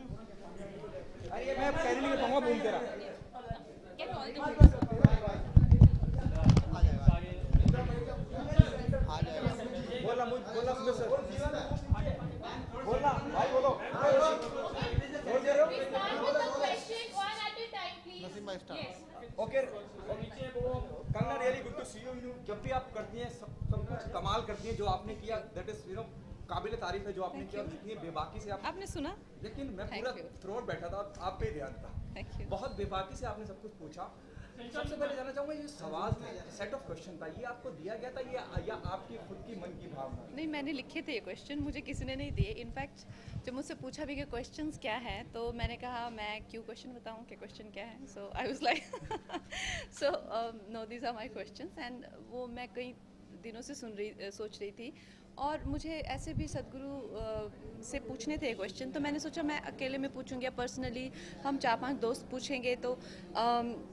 Okay, Kangana, really good to see you. जब भी आप करती हैं सब कुछ कमाल करती हैं जो आपने किया, that is काबिल तारीफ है जो आपने किया, जितनी बेबाकी से आपने सुना? लेकिन मैं पूरा थ्रोट बैठा था, आप पे ध्यान था। बहुत बेबाकी से आपने सब कुछ पूछा। सबसे पहले जानना चाहूँगा ये सवाल था, सेट ऑफ क्वेश्चन था, ये आपको दिया गया था या आपकी खुद की मन की भावना? नहीं, मैंने लिखे थे ये क्वेश्चन, मुझे किसी ने नहीं दिए। इनफैक्ट जब मुझसे पूछा भी कि क्वेश्चंस क्या हैं, तो मैंने कहा मैं क्यों क्वेश्चन बताऊं कि क्वेश्चन क्या है। So I was like so no, these are my questions. And वो मैं कई दिनों से सोच रही थी, और मुझे ऐसे भी सदगुरु से पूछने थे क्वेश्चन, तो मैंने सोचा मैं अकेले में पूछूंगी या पर्सनली हम 4-5 दोस्त पूछेंगे तो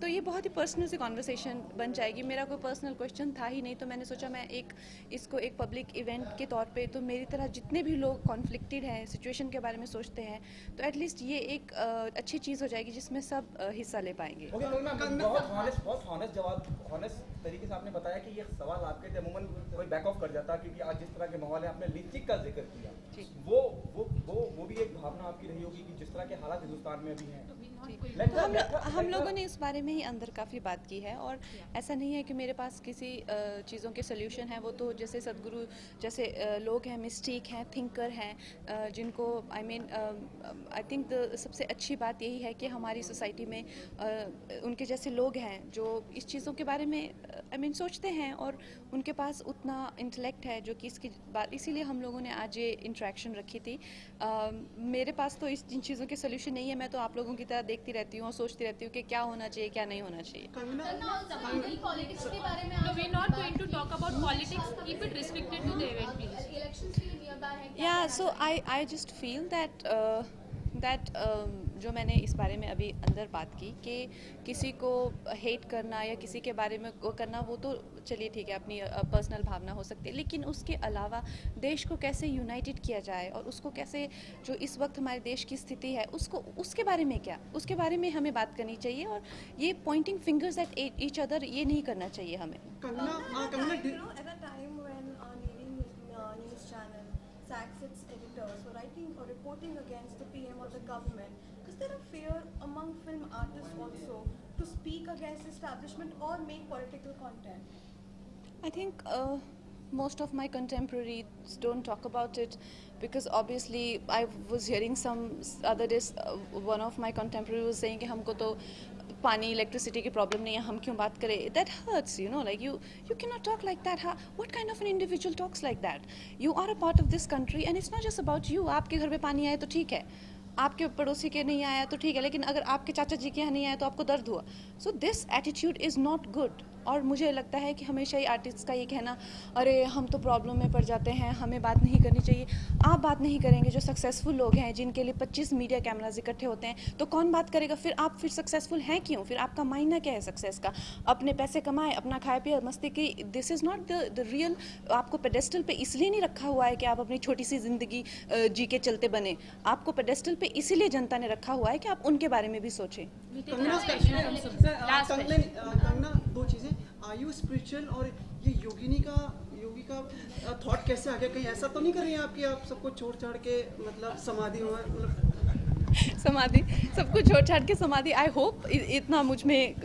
ये बहुत ही पर्सनल सी कॉन्वर्सेशन बन जाएगी। मेरा कोई पर्सनल क्वेश्चन था ही नहीं, तो मैंने सोचा मैं इसको एक पब्लिक इवेंट के तौर पे, तो मेरी तरह जितने भी लोग कॉन्फ्लिक्टेड हैं, सिचुएशन के बारे में सोचते हैं, तो एटलीस्ट ये एक अच्छी चीज़ हो जाएगी जिसमें सब हिस्सा ले पाएंगे। बहुत ऑनेस्ट जवाब, ऑनेस्ट तरीके से आपने बताया कि ये सवाल आपके थे, अमूमन कोई बैक ऑफ कर जाता, क्योंकि आज जिस तरह के माहौल है, आपने लिंचिंग का जिक्र किया, वो भी एक भावना आपकी रही होगी कि जिस तरह के हालात हिंदुस्तान में अभी हैं। हम लोगों ने इस बारे में ही अंदर काफ़ी बात की है, और ऐसा नहीं है कि मेरे पास किसी चीज़ों के सोल्यूशन है। वो तो जैसे सदगुरु जैसे लोग हैं, मिस्टिक हैं, थिंकर हैं, जिनको आई थिंक सबसे अच्छी बात यही है कि हमारी सोसाइटी में उनके जैसे लोग हैं जो इस चीज़ों के बारे में सोचते हैं, और उनके पास उतना इंटेलेक्ट है जो कि इसकी बात, इसीलिए हम लोगों ने आज ये इंटरेक्शन रखी थी। मेरे पास तो इन चीज़ों के सोल्यूशन नहीं है, मैं तो आप लोगों की तरह देखती रहती हूँ और सोचती रहती हूँ कि क्या होना चाहिए, क्या नहीं होना चाहिए। पॉलिटिक्स के बारे में we are not going to talk about politics. Keep it restricted to the event, please. Elections के nearby हैं। Yeah, so I just feel that जो मैंने इस बारे में अभी अंदर बात की कि किसी को हेट करना या किसी के बारे में वो करना, वो तो चलिए ठीक है, अपनी पर्सनल भावना हो सकती है, लेकिन उसके अलावा देश को कैसे यूनाइटेड किया जाए और उसको कैसे, जो इस वक्त हमारे देश की स्थिति है उसके बारे में क्या, उसके बारे में हमें बात करनी चाहिए, और ये Poynting fingers at each other ये नहीं करना चाहिए हमें। sacks its editors for writing or reporting against the PM or the government. Is there a fear among film artists also to speak against establishment or make political content? I think most of my contemporaries don't talk about it, because obviously I was hearing some other days one of my contemporaries was saying कि हमको तो पानी electricity की problem नहीं है, हम क्यों बात करें? That hurts, you know, like you can not talk like that. What kind of an individual talks like that? You are a part of this country and it's not just about you. आपके घर में पानी आए तो ठीक है, आपके पड़ोसी के नहीं आया तो ठीक है, लेकिन अगर आपके चाचा जी के यहाँ नहीं आया तो आपको दर्द हुआ. So this attitude is not good. और मुझे लगता है कि हमेशा ही आर्टिस्ट का ये कहना, अरे हम तो प्रॉब्लम में पड़ जाते हैं, हमें बात नहीं करनी चाहिए. आप बात नहीं करेंगे, जो सक्सेसफुल लोग हैं जिनके लिए 25 मीडिया कैमराज इकट्ठे होते हैं, तो कौन बात करेगा? फिर आप फिर सक्सेसफुल हैं क्यों? फिर आपका मायना क्या है सक्सेस का? अपने पैसे कमाए, अपना खाए पिए, मस्ती की. This is not the real. आपको पेडेस्टल पे इसलिए नहीं रखा हुआ है कि आप अपनी छोटी सी ज़िंदगी जी के चलते बने. आपको पेडेस्टल पे इसीलिए जनता ने रखा हुआ है कि आप उनके बारे में भी सोचें. कंगना, दो चीजें, आयु स्पिरिचुअल और ये योगी का थॉट कैसे आ गया? कहीं ऐसा तो नहीं कर रही हैं आपकी, आप सबको छोड़ छाड़ के मतलब समाधि हो, मतलब समाधि, सब कुछ छोड़ छाड़ के समाधि. आई होप इतना मुझ में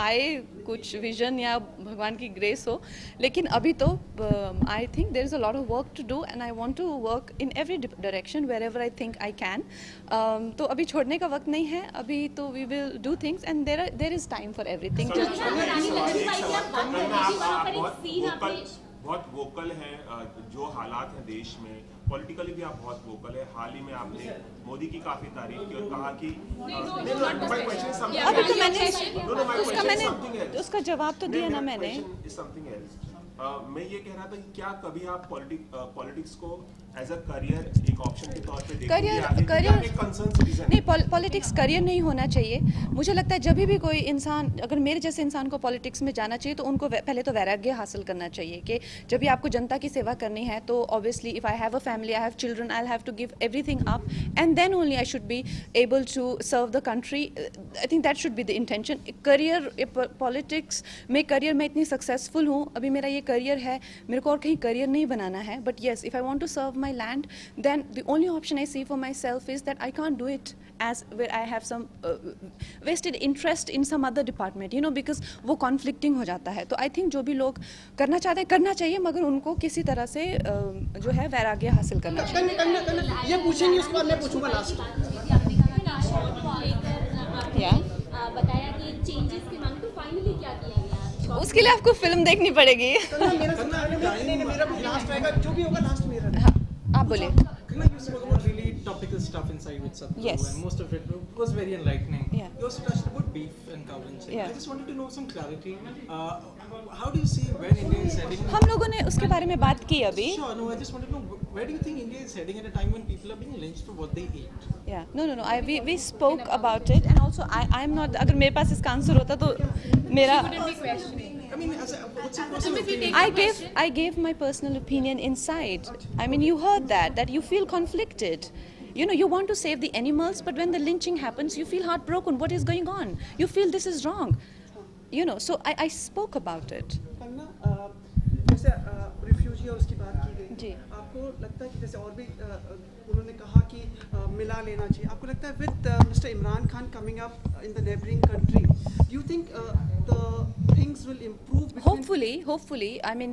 आए कुछ विजन या भगवान की ग्रेस हो, लेकिन अभी तो I think there is a lot of work to do and I want to work in every direction wherever I think I can. तो अभी छोड़ने का वक्त नहीं है, अभी तो we will do things and there is time for everything. बहुत वोकल है, जो हालात हैं देश में, पॉलिटिकली भी आप बहुत वोकल है. हाल ही में आपने मोदी की काफी तारीफ की और कहा कि अभी तो मैंने उसका जवाब तो दिया ना मैंने. मैं ये कह रहा था कि क्या कभी आप पॉलिटिक्स को एज अ करियर एक ऑप्शन के तौर पे करियर नहीं, पॉलिटिक्स करियर नहीं होना चाहिए. मुझे लगता है जब भी कोई इंसान, अगर मेरे जैसे इंसान को पॉलिटिक्स में जाना चाहिए तो उनको पहले तो वैराग्य हासिल करना चाहिए कि जब भी आपको जनता की सेवा करनी है तो obviously if I have a family, I have children, I have to give everything up and then only I should be able to serve the country. I think that should be the intention. Career, politics में career, मैं इतनी successful हूँ, अभी मेरा ये career है, मेरे को और कहीं करियर नहीं बनाना है. But yes, if I want to serve my land, then the only option I see for myself is that I can't do it as where I have some vested interest in some other department, you know, because वो conflicting हो जाता है. तो I think जो भी लोग करना चाहते हैं करना चाहिए, मगर उनको किसी तरह से जो है वैराग्य हासिल करना चाहिए. ये पूछेंगे, उसके बाद मैं पूछूंगा लास्ट. बताया कि चेंजेस की मांग, तो फाइनली क्या किया गया? उसके लिए आपको फिल्म देखनी पड़ेगी. मेरा लास्ट रहेगा, जो भी होगा लास्ट मेरा. आप बोलिए. You spoke about really topical stuff inside with Sadhguru, yes, and most of it was very enlightening. Yeah. You also touched about beef and cow lynching. Yeah. I just wanted to know some clarity. How do you see where India is heading? हम लोगों ने उसके बारे में बात की अभी. Sure, no, I just wanted to know where do you think India is heading at a time when people are being lynched for what they eat? Yeah, no. We spoke about it, and also I'm not. अगर मेरे पास इसका answer होता तो मेरा. I mean, what's your personal opinion? I gave my personal opinion inside. I mean, you heard that you feel conflicted. You know, you want to save the animals, but when the lynching happens, you feel heartbroken. What is going on? You feel this is wrong. You know, so I spoke about it. जैसे refugee और उसकी बात की गई, जी. आपको लगता है कि जैसे और भी उन्होंने कहा कि मिला लेना चाहिए, आपको लगता है with mister Imran Khan coming up in the neighbouring country, do you think the things will improve? Hopefully. I mean,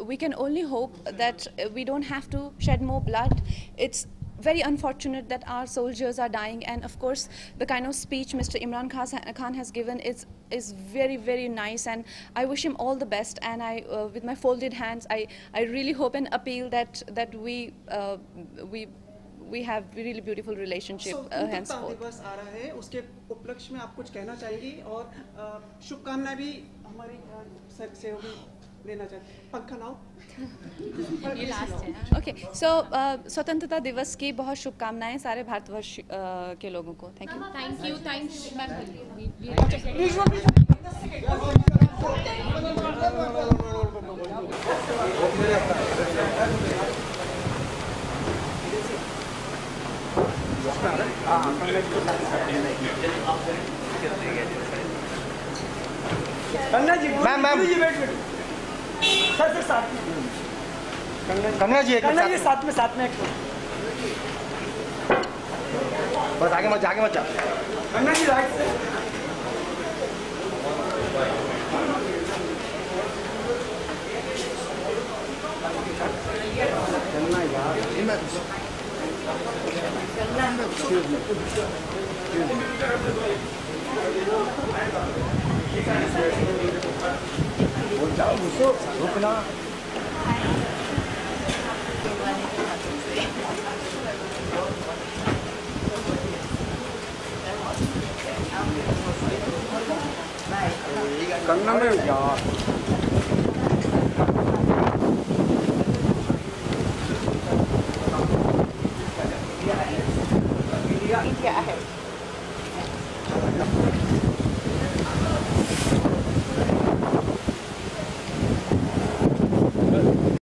we can only hope that we don't have to shed more blood. It's very unfortunate that our soldiers are dying, and of course the kind of speech Mr. Imran Khan has given is very, very nice, and I wish him all the best, and I with my folded hands I really hope and appeal that we have really beautiful relationship henceforth. दिवस आ रहा है, उसके उपलक्ष्य में आप कुछ कहना चाहेंगी और शुभकामनाएं भी हमारी सर से होगी लेना चाहते हैं. पंखा लाओ. Okay, so स्वतंत्रता दिवस की बहुत शुभकामनाएं सारे भारतवर्ष के लोगों को. Thank you. मैम सर साथ में कंगना जी साथ में बस आगे मत जा. कंगना जी राइट से. कंगना यार कंगना में यार